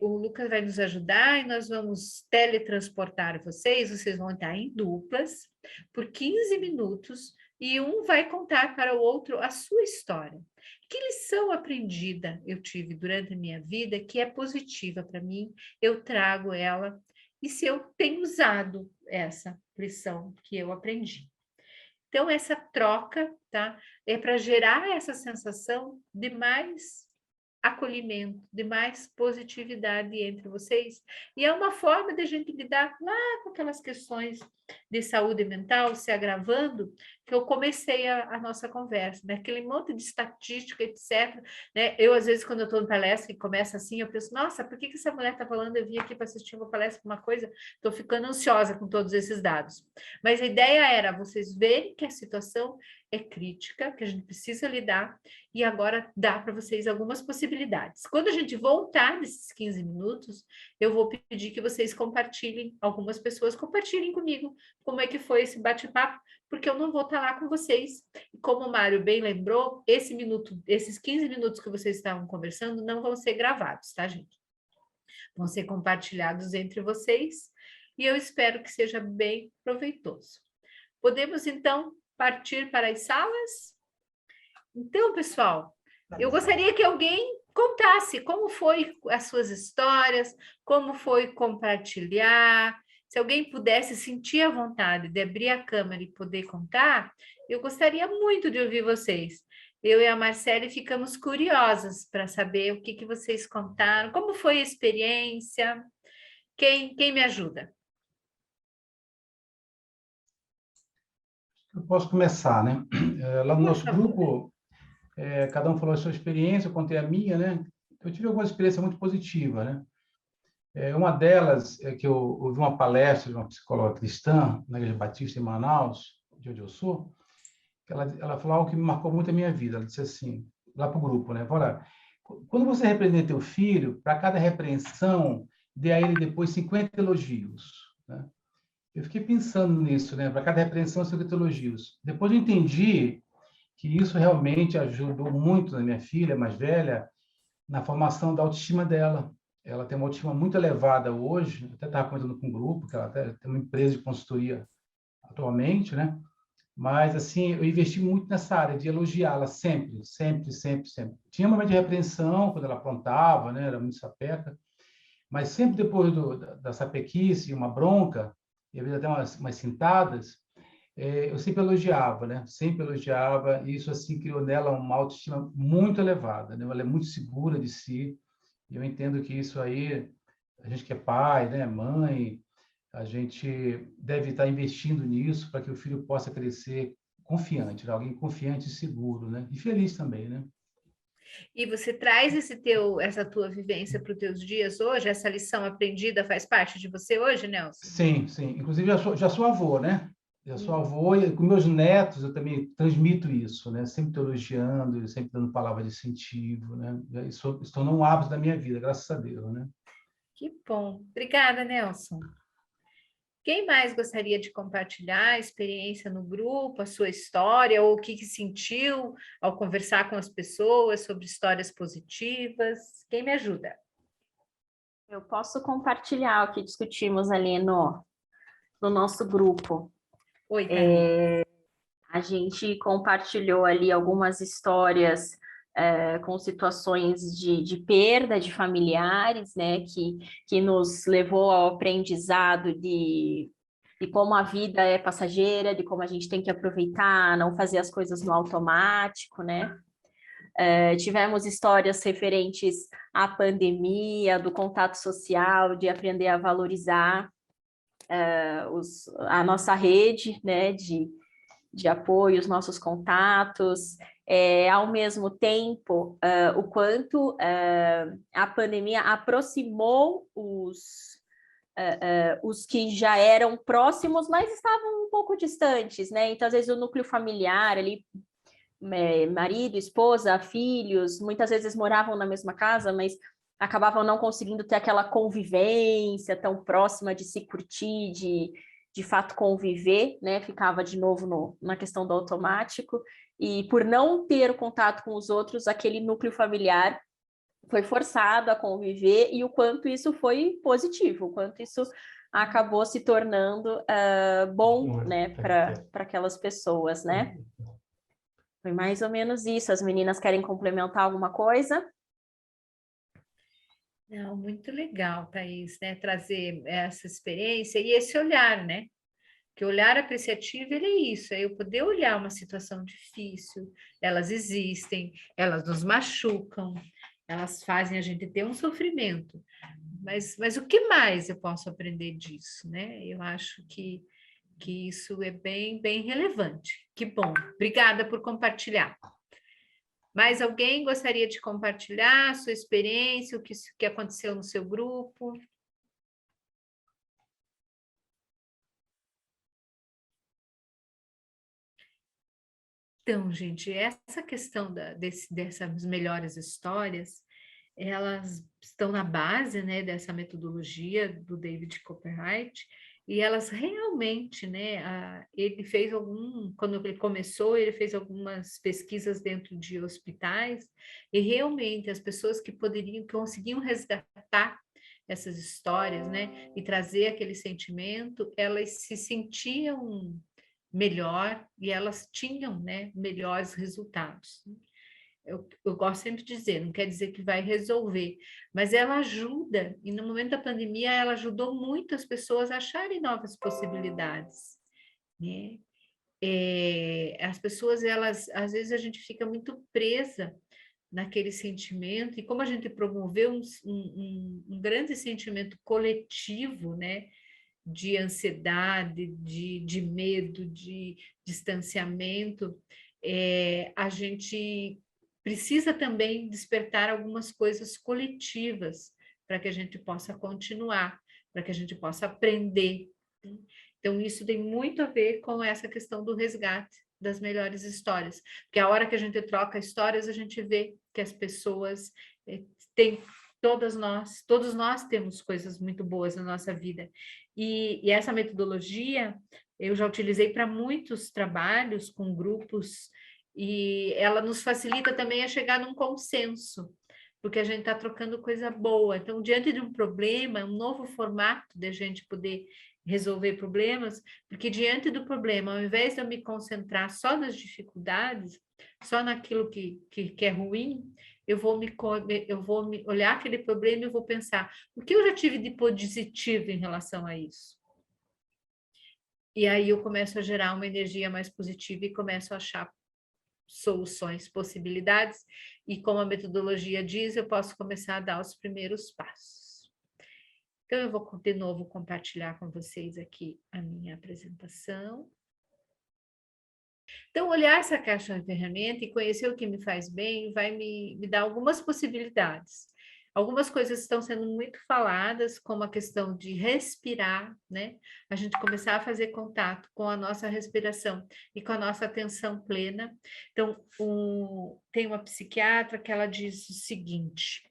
o Lucas vai nos ajudar e nós vamos teletransportar vocês vão estar em duplas por 15 minutos e um vai contar para o outro a sua história. Que lição aprendida eu tive durante a minha vida que é positiva para mim, eu trago ela e se eu tenho usado essa lição que eu aprendi. Então, essa troca, tá? É para gerar essa sensação de mais acolhimento, de mais positividade entre vocês. E é uma forma de a gente lidar lá com aquelas questões de saúde mental se agravando, que eu comecei a nossa conversa, né? Aquele monte de estatística, etc. Né? Eu, às vezes, quando eu estou em palestra e começa assim, eu penso, nossa, por que essa mulher está falando? Eu vim aqui para assistir uma palestra, uma coisa, estou ficando ansiosa com todos esses dados. Mas a ideia era vocês verem que a situação é crítica, que a gente precisa lidar, e agora dá para vocês algumas possibilidades. Quando a gente voltar desses 15 minutos, eu vou pedir que vocês compartilhem, algumas pessoas compartilhem comigo como é que foi esse bate-papo, porque eu não vou estar lá com vocês. E como o Mário bem lembrou, esses 15 minutos que vocês estavam conversando não vão ser gravados, tá, gente? Vão ser compartilhados entre vocês, e eu espero que seja bem proveitoso. Podemos, então, partir para as salas? Então, pessoal, eu gostaria que alguém contasse como foi as suas histórias, como foi compartilhar. Se alguém pudesse sentir a vontade de abrir a câmera e poder contar, eu gostaria muito de ouvir vocês. Eu e a Marcele ficamos curiosas para saber o que vocês contaram, como foi a experiência. Quem me ajuda? Eu posso começar, né? Lá no nosso grupo, cada um falou a sua experiência, eu contei a minha, né? Eu tive alguma experiência muito positiva, né? Uma delas é que eu ouvi uma palestra de uma psicóloga cristã na Igreja Batista em Manaus, de onde eu sou. ela falou algo que me marcou muito a minha vida. Ela disse assim, lá para o grupo, né? Olha, quando você repreender teu filho, para cada repreensão, dê a ele depois 50 elogios, né? Eu fiquei pensando nisso, né? Para cada repreensão, 50 elogios. Depois eu entendi que isso realmente ajudou muito na minha filha mais velha, na formação da autoestima dela. Ela tem uma autoestima muito elevada hoje, até estava comentando com um grupo, que ela até tem uma empresa de consultoria atualmente, né? Mas, assim, eu investi muito nessa área de elogiá-la sempre, sempre, sempre, sempre. Tinha um momento de repreensão, quando ela aprontava, né? Era muito sapeca, mas sempre depois da sapequice, uma bronca, e às vezes até umas cintadas, eu sempre elogiava, né? Sempre elogiava, e isso, assim, criou nela uma autoestima muito elevada, né? Ela é muito segura de si, e eu entendo que isso aí, a gente que é pai, né? Mãe, a gente deve estar investindo nisso para que o filho possa crescer confiante, né? Alguém confiante e seguro, né? E feliz também, né? E você traz essa tua vivência para os teus dias hoje? Essa lição aprendida faz parte de você hoje, Nelson? Sim, sim. Inclusive, já sou avô, né? Já sou avô e com meus netos eu também transmito isso, né? Sempre estou elogiando, sempre dando palavra de incentivo, né? Isso tornou um hábito da minha vida, graças a Deus, né? Que bom. Obrigada, Nelson. Quem mais gostaria de compartilhar a experiência no grupo, a sua história, ou o que sentiu ao conversar com as pessoas sobre histórias positivas? Quem me ajuda? Eu posso compartilhar o que discutimos ali no nosso grupo. Oi, Thaís. A gente compartilhou ali algumas histórias com situações de perda de familiares, né, que nos levou ao aprendizado de como a vida é passageira, de como a gente tem que aproveitar, não fazer as coisas no automático, né? Tivemos histórias referentes à pandemia, do contato social, de aprender a valorizar a nossa rede, né, de apoio, os nossos contatos, ao mesmo tempo, o quanto a pandemia aproximou os que já eram próximos, mas estavam um pouco distantes, né? Então, às vezes, o núcleo familiar ali, marido, esposa, filhos, muitas vezes moravam na mesma casa, mas acabavam não conseguindo ter aquela convivência tão próxima de se curtir, de fato conviver, né? Ficava de novo na questão do automático, e por não ter o contato com os outros, aquele núcleo familiar foi forçado a conviver, e o quanto isso foi positivo, o quanto isso acabou se tornando bom, né, para aquelas pessoas, né? Foi mais ou menos isso. As meninas querem complementar alguma coisa? Não, muito legal, Thaís, né? Trazer essa experiência e esse olhar, né? Que o olhar apreciativo, ele é isso, é eu poder olhar uma situação difícil, elas existem, elas nos machucam, elas fazem a gente ter um sofrimento, mas o que mais eu posso aprender disso, né? Eu acho que isso é bem, bem relevante. Que bom. Obrigada por compartilhar. Mais alguém gostaria de compartilhar a sua experiência, o que aconteceu no seu grupo? Então, gente, essa questão dessas melhores histórias, elas estão na base, né, dessa metodologia do David Copperwright, e elas realmente, né, quando ele começou, ele fez algumas pesquisas dentro de hospitais, e realmente as pessoas que conseguiam resgatar essas histórias, né, e trazer aquele sentimento, elas se sentiam melhor e elas tinham, né, melhores resultados. Eu gosto sempre de dizer, não quer dizer que vai resolver, mas ela ajuda, e no momento da pandemia ela ajudou muito as pessoas a acharem novas possibilidades, né? As pessoas, elas, às vezes a gente fica muito presa naquele sentimento, e como a gente promoveu um grande sentimento coletivo, né? De ansiedade, de medo, de distanciamento, a gente precisa também despertar algumas coisas coletivas para que a gente possa continuar, para que a gente possa aprender. Então, isso tem muito a ver com essa questão do resgate, das melhores histórias, porque a hora que a gente troca histórias, a gente vê que as pessoas têm, todos nós temos coisas muito boas na nossa vida, e essa metodologia eu já utilizei para muitos trabalhos com grupos, e ela nos facilita também a chegar num consenso, porque a gente está trocando coisa boa. Então, diante de um problema, um novo formato de a gente poder resolver problemas, porque diante do problema, ao invés de eu me concentrar só nas dificuldades, só naquilo que é ruim, eu vou me olhar aquele problema e vou pensar, o que eu já tive de positivo em relação a isso? E aí eu começo a gerar uma energia mais positiva e começo a achar soluções, possibilidades, e como a metodologia diz, eu posso começar a dar os primeiros passos. Então, eu vou de novo compartilhar com vocês aqui a minha apresentação. Então, olhar essa caixa de ferramenta e conhecer o que me faz bem vai me dar algumas possibilidades. Algumas coisas estão sendo muito faladas, como a questão de respirar, né? A gente começar a fazer contato com a nossa respiração e com a nossa atenção plena. Então, tem uma psiquiatra que ela diz o seguinte,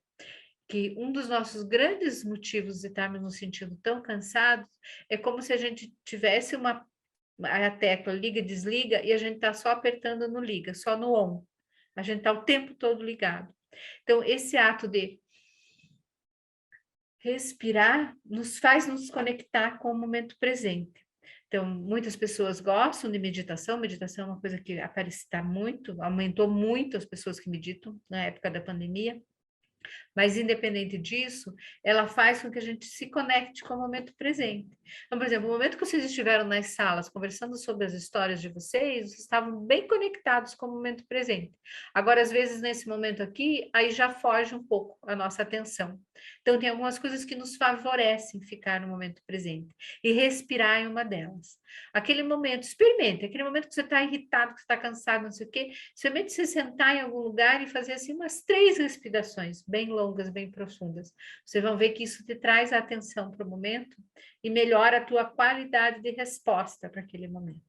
que um dos nossos grandes motivos de estarmos nos sentindo tão cansados é como se a gente tivesse a tecla liga e desliga e a gente está só apertando no liga, só no on. A gente está o tempo todo ligado. Então, esse ato de respirar faz nos conectar com o momento presente. Então, muitas pessoas gostam de meditação. Meditação é uma coisa que está muito, aumentou muito as pessoas que meditam na época da pandemia. Mas, independente disso, ela faz com que a gente se conecte com o momento presente. Então, por exemplo, no momento que vocês estiveram nas salas conversando sobre as histórias de vocês estavam bem conectados com o momento presente. Agora, às vezes, nesse momento aqui, aí já foge um pouco a nossa atenção. Então, tem algumas coisas que nos favorecem ficar no momento presente. E respirar é uma delas. Aquele momento, experimente, aquele momento que você está irritado, que você está cansado, não sei o quê, experimente você sentar em algum lugar e fazer assim umas 3 respirações, bem longas, bem profundas. Vocês vão ver que isso te traz a atenção para o momento e melhora a tua qualidade de resposta para aquele momento.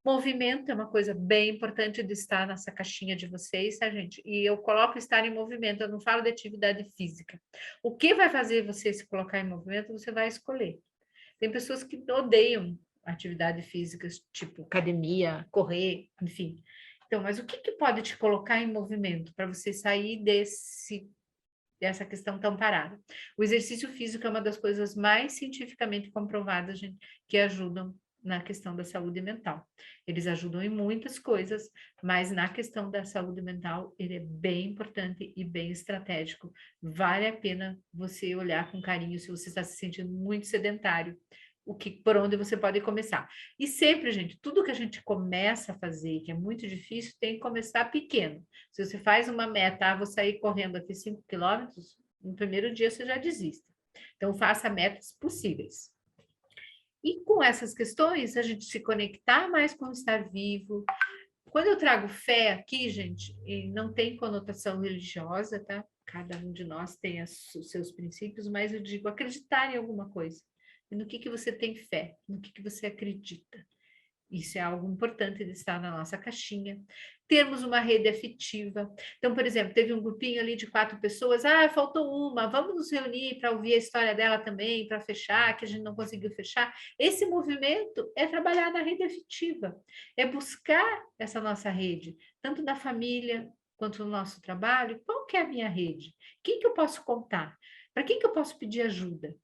Movimento é uma coisa bem importante de estar nessa caixinha de vocês, tá, gente? E eu coloco estar em movimento, eu não falo de atividade física. O que vai fazer você se colocar em movimento, você vai escolher. Tem pessoas que odeiam atividade física, tipo academia, correr, enfim. Então, mas o que pode te colocar em movimento para você sair dessa questão tão parada? O exercício físico é uma das coisas mais cientificamente comprovadas, gente, que ajudam na questão da saúde mental. Eles ajudam em muitas coisas, mas na questão da saúde mental, ele é bem importante e bem estratégico. Vale a pena você olhar com carinho se você está se sentindo muito sedentário, por onde você pode começar. E sempre, gente, tudo que a gente começa a fazer, que é muito difícil, tem que começar pequeno. Se você faz uma meta, vou sair correndo aqui 5 quilômetros, no primeiro dia você já desiste. Então, faça metas possíveis. E com essas questões, a gente se conectar mais com o estar vivo. Quando eu trago fé aqui, gente, não tem conotação religiosa, tá? Cada um de nós tem os seus princípios, mas eu digo acreditar em alguma coisa. E no que você tem fé, no que você acredita. Isso é algo importante de estar na nossa caixinha. Termos uma rede afetiva. Então, por exemplo, teve um grupinho ali de 4 pessoas. Faltou uma, vamos nos reunir para ouvir a história dela também, para fechar, que a gente não conseguiu fechar. Esse movimento é trabalhar na rede afetiva. É buscar essa nossa rede, tanto na família quanto no nosso trabalho. Qual que é a minha rede? Quem que eu posso contar? Para quem que eu posso pedir ajuda?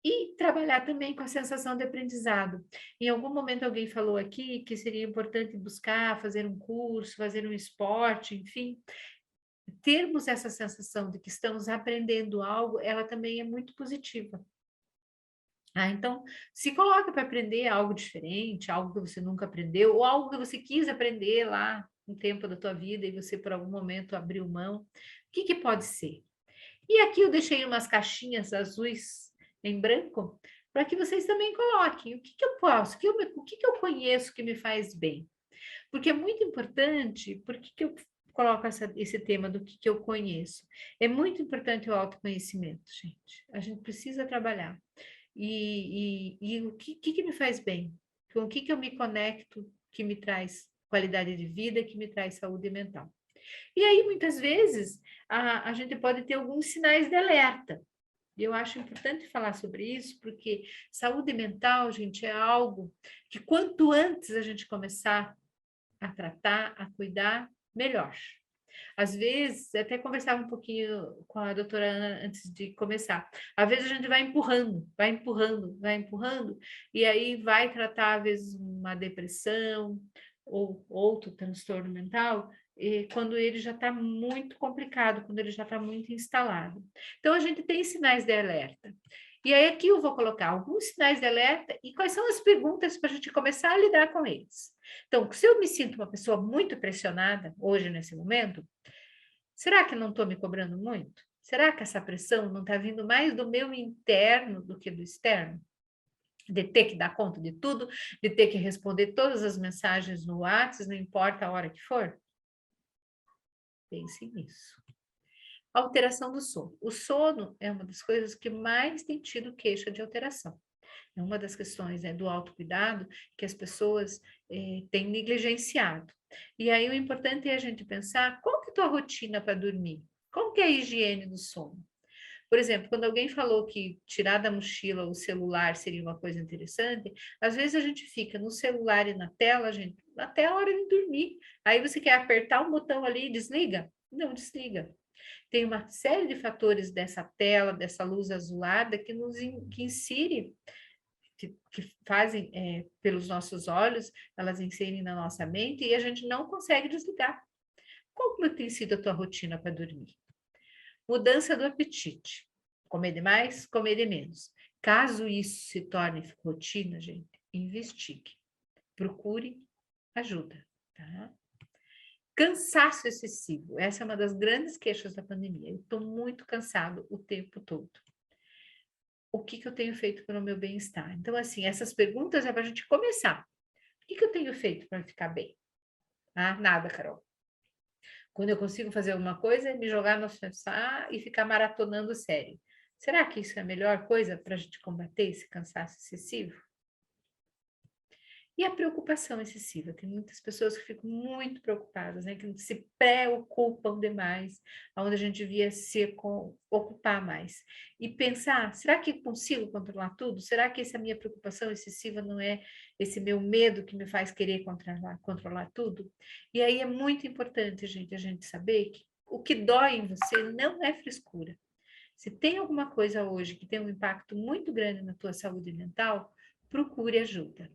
E trabalhar também com a sensação de aprendizado. Em algum momento alguém falou aqui que seria importante buscar fazer um curso, fazer um esporte, enfim. Termos essa sensação de que estamos aprendendo algo, ela também é muito positiva. Então, se coloca para aprender algo diferente, algo que você nunca aprendeu, ou algo que você quis aprender lá no tempo da tua vida e você por algum momento abriu mão. O que pode ser? E aqui eu deixei umas caixinhas azuis em branco, para que vocês também coloquem o que eu posso, o que eu conheço que me faz bem. Porque é muito importante, por que eu coloco esse tema do que eu conheço? É muito importante o autoconhecimento, gente. A gente precisa trabalhar. E o que me faz bem? Com o que eu me conecto que me traz qualidade de vida, que me traz saúde mental. E aí, muitas vezes, a gente pode ter alguns sinais de alerta. E eu acho importante falar sobre isso, porque saúde mental, gente, é algo que quanto antes a gente começar a tratar, a cuidar, melhor. Às vezes, até conversava um pouquinho com a doutora Ana antes de começar. Às vezes a gente vai empurrando, vai empurrando, vai empurrando, e aí vai tratar, às vezes, uma depressão ou outro transtorno mental, quando ele já está muito complicado, quando ele já está muito instalado. Então, a gente tem sinais de alerta. E aí, aqui eu vou colocar alguns sinais de alerta e quais são as perguntas para a gente começar a lidar com eles. Então, se eu me sinto uma pessoa muito pressionada hoje, nesse momento, será que não estou me cobrando muito? Será que essa pressão não está vindo mais do meu interno do que do externo? De ter que dar conta de tudo, de ter que responder todas as mensagens no WhatsApp, não importa a hora que for? Pense nisso. Alteração do sono. O sono é uma das coisas que mais tem tido queixa de alteração. É uma das questões do autocuidado que as pessoas têm negligenciado. E aí o importante é a gente pensar qual que é a tua rotina para dormir? Qual que é a higiene do sono? Por exemplo, quando alguém falou que tirar da mochila o celular seria uma coisa interessante, às vezes a gente fica no celular e na tela, gente, até a hora de dormir. Aí você quer apertar um botão ali e desliga? Não desliga. Tem uma série de fatores dessa tela, dessa luz azulada que que insere, que fazem pelos nossos olhos, elas inserem na nossa mente e a gente não consegue desligar. Como tem sido a tua rotina para dormir? Mudança do apetite. Comer demais, comer de menos. Caso isso se torne rotina, gente, investigue. Procure ajuda, tá? Cansaço excessivo. Essa é uma das grandes queixas da pandemia. Eu estou muito cansado o tempo todo. O que eu tenho feito pelo meu bem-estar? Então, assim, essas perguntas é para a gente começar. O que eu tenho feito para ficar bem? Ah, nada, Carol. Quando eu consigo fazer alguma coisa, é me jogar no sofá e ficar maratonando série. Será que isso é a melhor coisa para a gente combater esse cansaço excessivo? E a preocupação excessiva. Tem muitas pessoas que ficam muito preocupadas, né? Que se preocupam demais, onde a gente devia se ocupar mais. E pensar, será que consigo controlar tudo? Será que essa minha preocupação excessiva não é esse meu medo que me faz querer controlar tudo? E aí é muito importante, gente, a gente saber que o que dói em você não é frescura. Se tem alguma coisa hoje que tem um impacto muito grande na tua saúde mental, procure ajuda.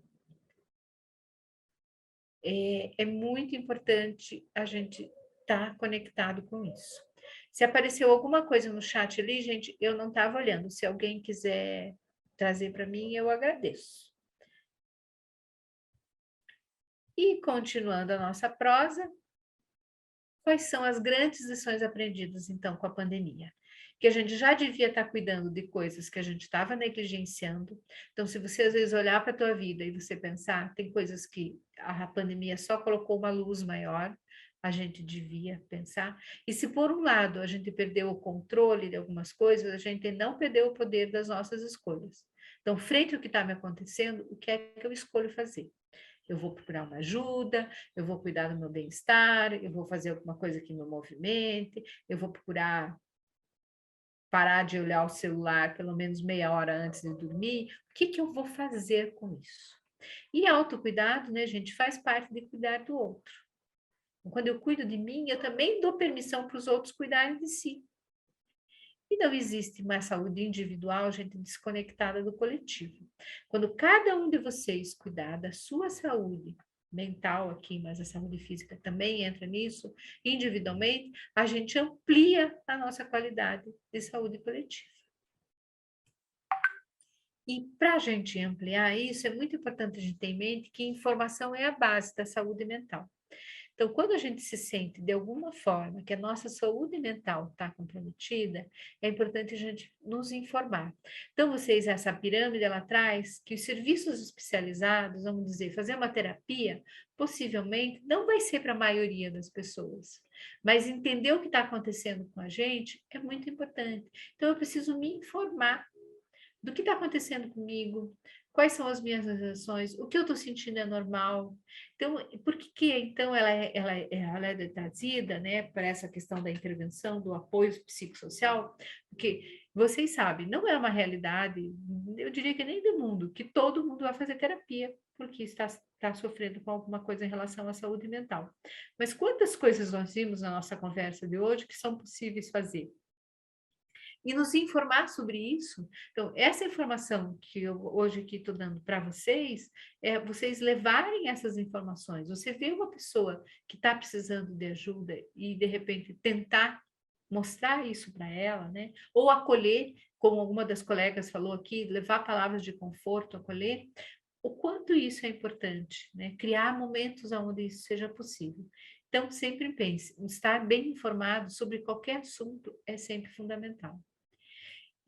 É muito importante a gente estar conectado com isso. Se apareceu alguma coisa no chat ali, gente, eu não estava olhando. Se alguém quiser trazer para mim, eu agradeço. E continuando a nossa prosa, quais são as grandes lições aprendidas, então, com a pandemia? Que a gente já devia estar cuidando de coisas que a gente estava negligenciando. Então, se você às vezes olhar para a tua vida e você pensar, tem coisas que a pandemia só colocou uma luz maior, a gente devia pensar. E se por um lado a gente perdeu o controle de algumas coisas, a gente não perdeu o poder das nossas escolhas. Então, frente ao que está me acontecendo, o que é que eu escolho fazer? Eu vou procurar uma ajuda, eu vou cuidar do meu bem-estar, eu vou fazer alguma coisa que me movimente, eu vou procurar parar de olhar o celular pelo menos meia hora antes de dormir. O que eu vou fazer com isso? E autocuidado, né, gente, faz parte de cuidar do outro. Quando eu cuido de mim, eu também dou permissão para os outros cuidarem de si. E não existe uma saúde individual, gente, desconectada do coletivo. Quando cada um de vocês cuidar da sua saúde mental aqui, mas a saúde física também entra nisso, individualmente, a gente amplia a nossa qualidade de saúde coletiva. E para a gente ampliar isso, é muito importante a gente ter em mente que informação é a base da saúde mental. Então, quando a gente se sente de alguma forma que a nossa saúde mental está comprometida, é importante a gente nos informar. Então, vocês, essa pirâmide lá atrás, que os serviços especializados, vamos dizer, fazer uma terapia, possivelmente não vai ser para a maioria das pessoas. Mas entender o que está acontecendo com a gente é muito importante. Então, eu preciso me informar. do que está acontecendo comigo, quais são as minhas reações, o que eu estou sentindo é normal. Então, por que então ela é trazida, né, para essa questão da intervenção, do apoio psicossocial? Porque vocês sabem, não é uma realidade, eu diria que nem do mundo, que todo mundo vai fazer terapia, porque está sofrendo com alguma coisa em relação à saúde mental. Mas quantas coisas nós vimos na nossa conversa de hoje que são possíveis fazer? E nos informar sobre isso. Então, essa informação que eu hoje aqui estou dando para vocês, é vocês levarem essas informações. Você vê uma pessoa que está precisando de ajuda e, de repente, tentar mostrar isso para ela, né? Ou acolher, como alguma das colegas falou aqui, levar palavras de conforto, acolher, o quanto isso é importante, né? Criar momentos onde isso seja possível. Então, sempre pense, estar bem informado sobre qualquer assunto é sempre fundamental.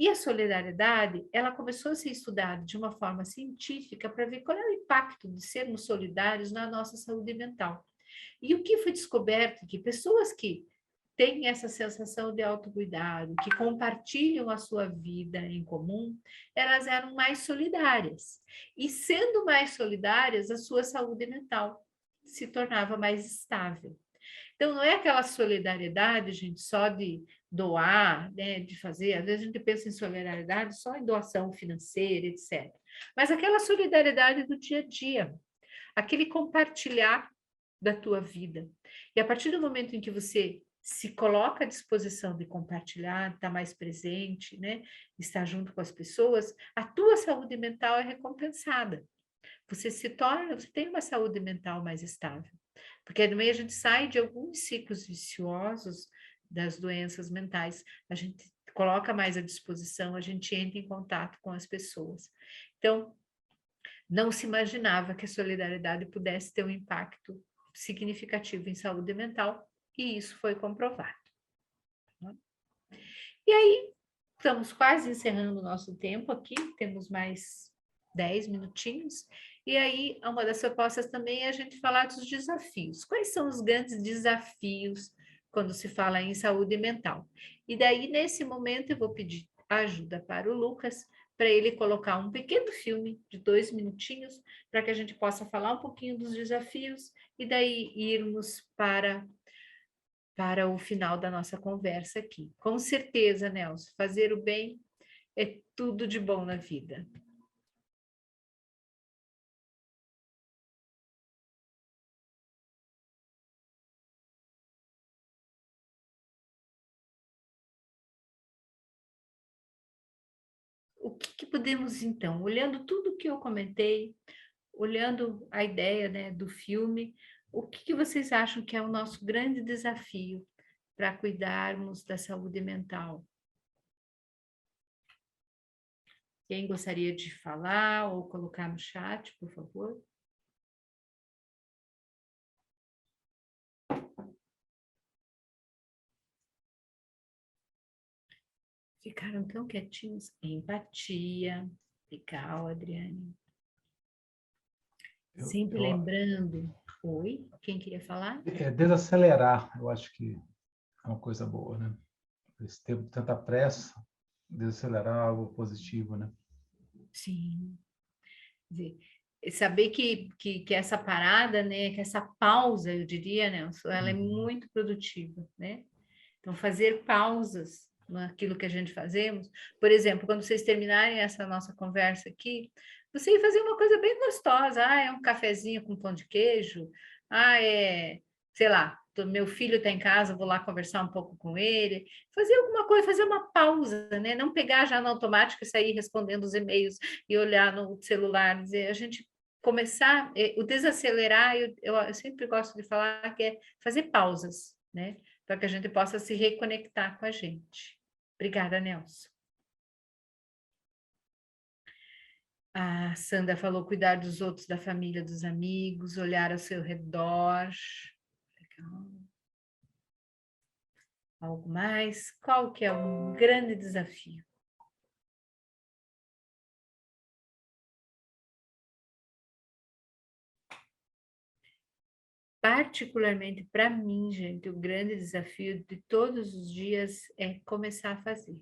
E a solidariedade, ela começou a ser estudada de uma forma científica para ver qual é o impacto de sermos solidários na nossa saúde mental. E o que foi descoberto que pessoas que têm essa sensação de autocuidado, que compartilham a sua vida em comum, elas eram mais solidárias. E sendo mais solidárias, a sua saúde mental se tornava mais estável. Então, não é aquela solidariedade, gente, só de doar, né, de fazer. Às vezes a gente pensa em solidariedade só em doação financeira, etc. Mas aquela solidariedade do dia a dia, aquele compartilhar da tua vida. E a partir do momento em que você se coloca à disposição de compartilhar, estar mais presente, né, estar junto com as pessoas, a tua saúde mental é recompensada. Você tem uma saúde mental mais estável. Porque também a gente sai de alguns ciclos viciosos das doenças mentais, a gente coloca mais à disposição, a gente entra em contato com as pessoas. Então, não se imaginava que a solidariedade pudesse ter um impacto significativo em saúde mental, e isso foi comprovado. E aí, estamos quase encerrando o nosso tempo aqui, temos mais 10 minutinhos. E aí, uma das propostas também é a gente falar dos desafios. Quais são os grandes desafios quando se fala em saúde mental? E daí, nesse momento, eu vou pedir ajuda para o Lucas, para ele colocar um pequeno filme de 2 minutinhos, para que a gente possa falar um pouquinho dos desafios e daí irmos para o final da nossa conversa aqui. Com certeza, Nelson, fazer o bem é tudo de bom na vida. O que podemos, então, olhando tudo que eu comentei, olhando a ideia, né, do filme, o que vocês acham que é o nosso grande desafio para cuidarmos da saúde mental? Quem gostaria de falar ou colocar no chat, por favor? Ficaram tão quietinhos. Empatia. Legal, Adriane. Sempre lembrando. Oi, quem queria falar? Desacelerar, eu acho que é uma coisa boa, né? Esse tempo de tanta pressa, desacelerar algo positivo, né? Sim. Saber que essa parada, né, que essa pausa, eu diria, Nelson, ela é muito produtiva, né? Então, fazer pausas naquilo que a gente fazemos, por exemplo, quando vocês terminarem essa nossa conversa aqui, você ir fazer uma coisa bem gostosa, é um cafezinho com pão de queijo, sei lá, meu filho está em casa, vou lá conversar um pouco com ele, fazer alguma coisa, fazer uma pausa, né? Não pegar já no automático e sair respondendo os e-mails e olhar no celular, dizer, a gente começar, o desacelerar, eu sempre gosto de falar que é fazer pausas, né? Para que a gente possa se reconectar com a gente. Obrigada, Nelson. A Sandra falou cuidar dos outros, da família, dos amigos, olhar ao seu redor. Legal. Algo mais? Qual que é um grande desafio? Particularmente para mim, gente, o grande desafio de todos os dias é começar a fazer.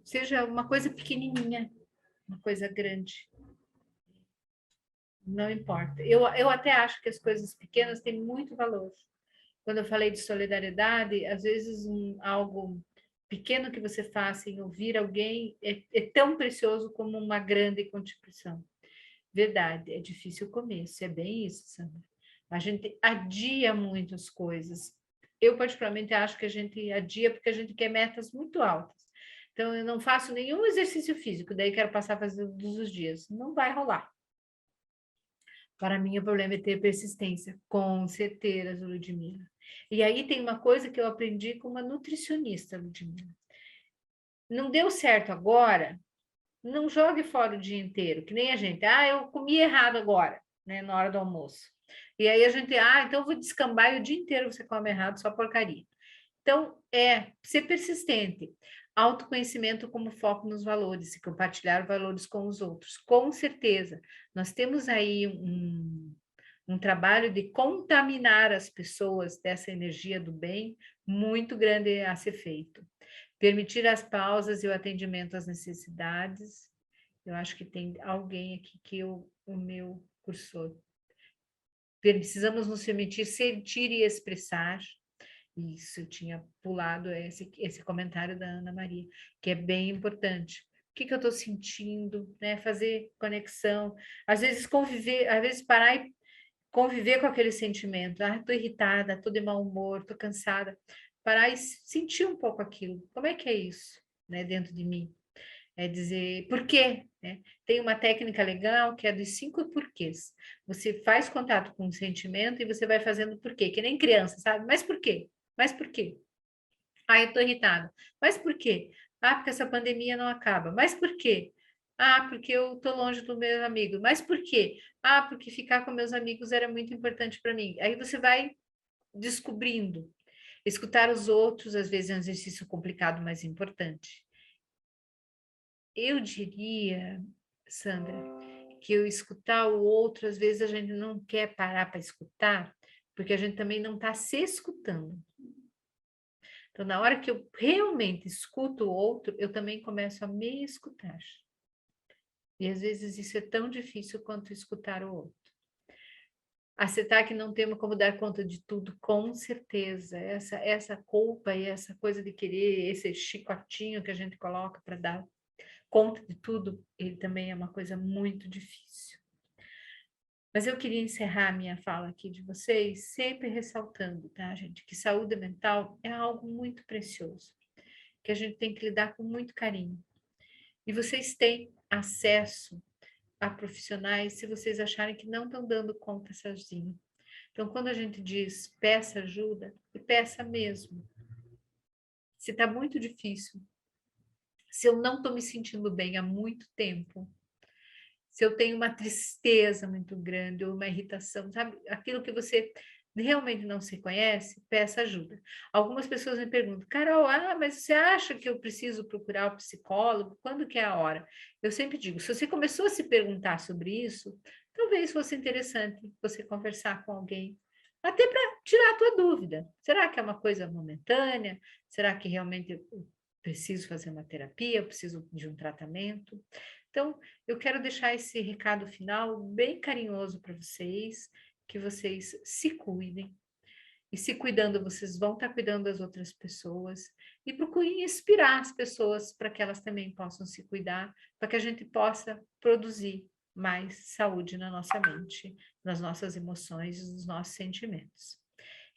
seja uma coisa pequenininha, uma coisa grande. Não importa. Eu até acho que as coisas pequenas têm muito valor. Quando eu falei de solidariedade, às vezes algo pequeno que você faça em ouvir alguém é tão precioso como uma grande contribuição. Verdade, é difícil o começo, é bem isso, Sandra. A gente adia muitas coisas. Eu, particularmente, acho que a gente adia porque a gente quer metas muito altas. Então, eu não faço nenhum exercício físico, daí quero passar a fazer todos os dias. Não vai rolar. Para mim, o problema é ter persistência, com certeza, Ludmila. E aí tem uma coisa que eu aprendi com uma nutricionista, Ludmila. Não deu certo agora, não jogue fora o dia inteiro, que nem a gente. Ah, eu comi errado agora, né, na hora do almoço. E aí a gente, então eu vou descambar e o dia inteiro você come errado, só porcaria. Então, ser persistente. Autoconhecimento como foco nos valores e compartilhar valores com os outros. Com certeza, nós temos aí um trabalho de contaminar as pessoas dessa energia do bem muito grande a ser feito. Permitir as pausas e o atendimento às necessidades. Eu acho que tem alguém aqui que o meu cursor. Precisamos nos permitir sentir e expressar. Isso, eu tinha pulado esse comentário da Ana Maria, que é bem importante. O que eu estou sentindo, né? Fazer conexão, às vezes conviver, às vezes parar e conviver com aquele sentimento. Estou irritada, estou de mau humor, estou cansada. Parar e sentir um pouco aquilo. Como é que é isso, né, dentro de mim? É dizer por quê, né? Tem uma técnica legal que é dos 5 porquês. Você faz contato com o sentimento e você vai fazendo por quê, que nem criança, sabe? Mas por quê? Mas por quê? Eu estou irritada. Mas por quê? Porque essa pandemia não acaba. Mas por quê? Porque eu estou longe dos meus amigos. Mas por quê? Porque ficar com meus amigos era muito importante para mim. Aí você vai descobrindo. Escutar os outros, às vezes, é um exercício complicado, mas importante. Eu diria, Sandra, que eu escutar o outro, às vezes a gente não quer parar para escutar, porque a gente também não está se escutando. Então, na hora que eu realmente escuto o outro, eu também começo a me escutar. E às vezes isso é tão difícil quanto escutar o outro. Aceitar que não temos como dar conta de tudo, com certeza. Essa culpa e essa coisa de querer, esse chicotinho que a gente coloca para dar conta de tudo, ele também é uma coisa muito difícil. Mas eu queria encerrar a minha fala aqui de vocês, sempre ressaltando, tá, gente, que saúde mental é algo muito precioso, que a gente tem que lidar com muito carinho. E vocês têm acesso a profissionais se vocês acharem que não estão dando conta sozinho. Então, quando a gente diz peça ajuda, e peça mesmo. Se está muito difícil, se eu não estou me sentindo bem há muito tempo, se eu tenho uma tristeza muito grande ou uma irritação, sabe? Aquilo que você realmente não se conhece, peça ajuda. Algumas pessoas me perguntam, Carol, mas você acha que eu preciso procurar o psicólogo? Quando que é a hora? Eu sempre digo, se você começou a se perguntar sobre isso, talvez fosse interessante você conversar com alguém, até para tirar a tua dúvida. Será que é uma coisa momentânea? Será que realmente eu preciso fazer uma terapia? Eu preciso de um tratamento? Então, eu quero deixar esse recado final bem carinhoso para vocês, que vocês se cuidem. E se cuidando, vocês vão estar cuidando das outras pessoas. E procurem inspirar as pessoas para que elas também possam se cuidar, para que a gente possa produzir mais saúde na nossa mente, nas nossas emoções e nos nossos sentimentos.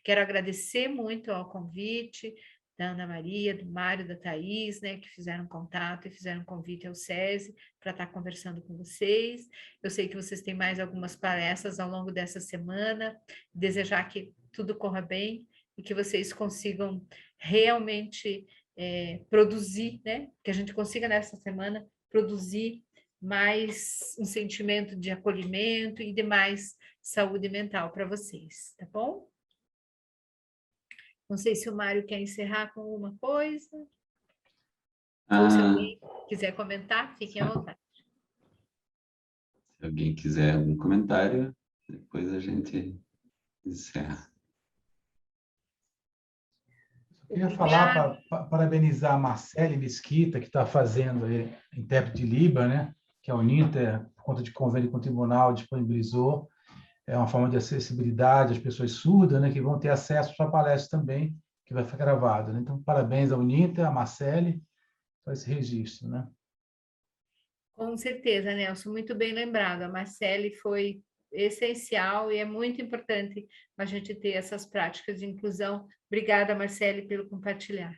Quero agradecer muito ao convite da Ana Maria, do Mário, da Thaís, né, que fizeram contato e fizeram convite ao SESI para estar conversando com vocês. Eu sei que vocês têm mais algumas palestras ao longo dessa semana, desejar que tudo corra bem e que vocês consigam realmente produzir, né, que a gente consiga nessa semana produzir mais um sentimento de acolhimento e de mais saúde mental para vocês, tá bom? Não sei se o Mário quer encerrar com alguma coisa. Ou se alguém quiser comentar, fiquem à vontade. Se alguém quiser algum comentário, depois a gente encerra. Eu ia falar para parabenizar a Marcele Mesquita, que está fazendo aí, intérprete de Libra, né? Que a Uninter, por conta de convênio com o tribunal, disponibilizou. É uma forma de acessibilidade às pessoas surdas, né? Que vão ter acesso à palestra também, que vai ficar gravada, né? Então, parabéns à Uninter, à Marcele, por esse registro, né? Com certeza, Nelson, muito bem lembrado. A Marcele foi essencial e é muito importante a gente ter essas práticas de inclusão. Obrigada, Marcele, pelo compartilhar.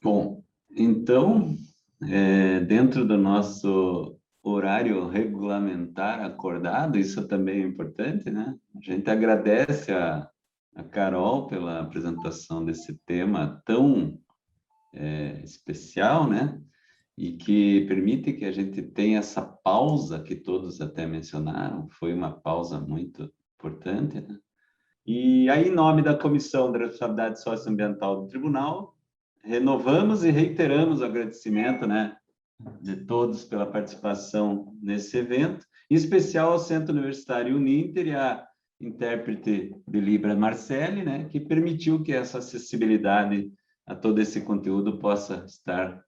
Bom, então, dentro do nosso horário regulamentar acordado, isso também é importante, né? A gente agradece a Carol pela apresentação desse tema tão especial, né? E que permite que a gente tenha essa pausa que todos até mencionaram, foi uma pausa muito importante, né? E aí, em nome da Comissão de Responsabilidade Socioambiental do Tribunal, renovamos e reiteramos o agradecimento, né, de todos pela participação nesse evento, em especial ao Centro Universitário Uninter e à intérprete de Libra Marcele, né, que permitiu que essa acessibilidade a todo esse conteúdo possa estar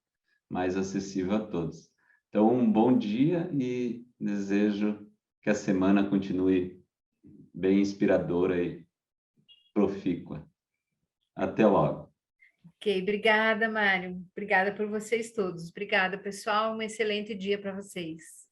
mais acessível a todos. Então, um bom dia e desejo que a semana continue bem inspiradora e profícua. Até logo. Ok, obrigada, Mário. Obrigada por vocês todos. Obrigada, pessoal. Um excelente dia para vocês.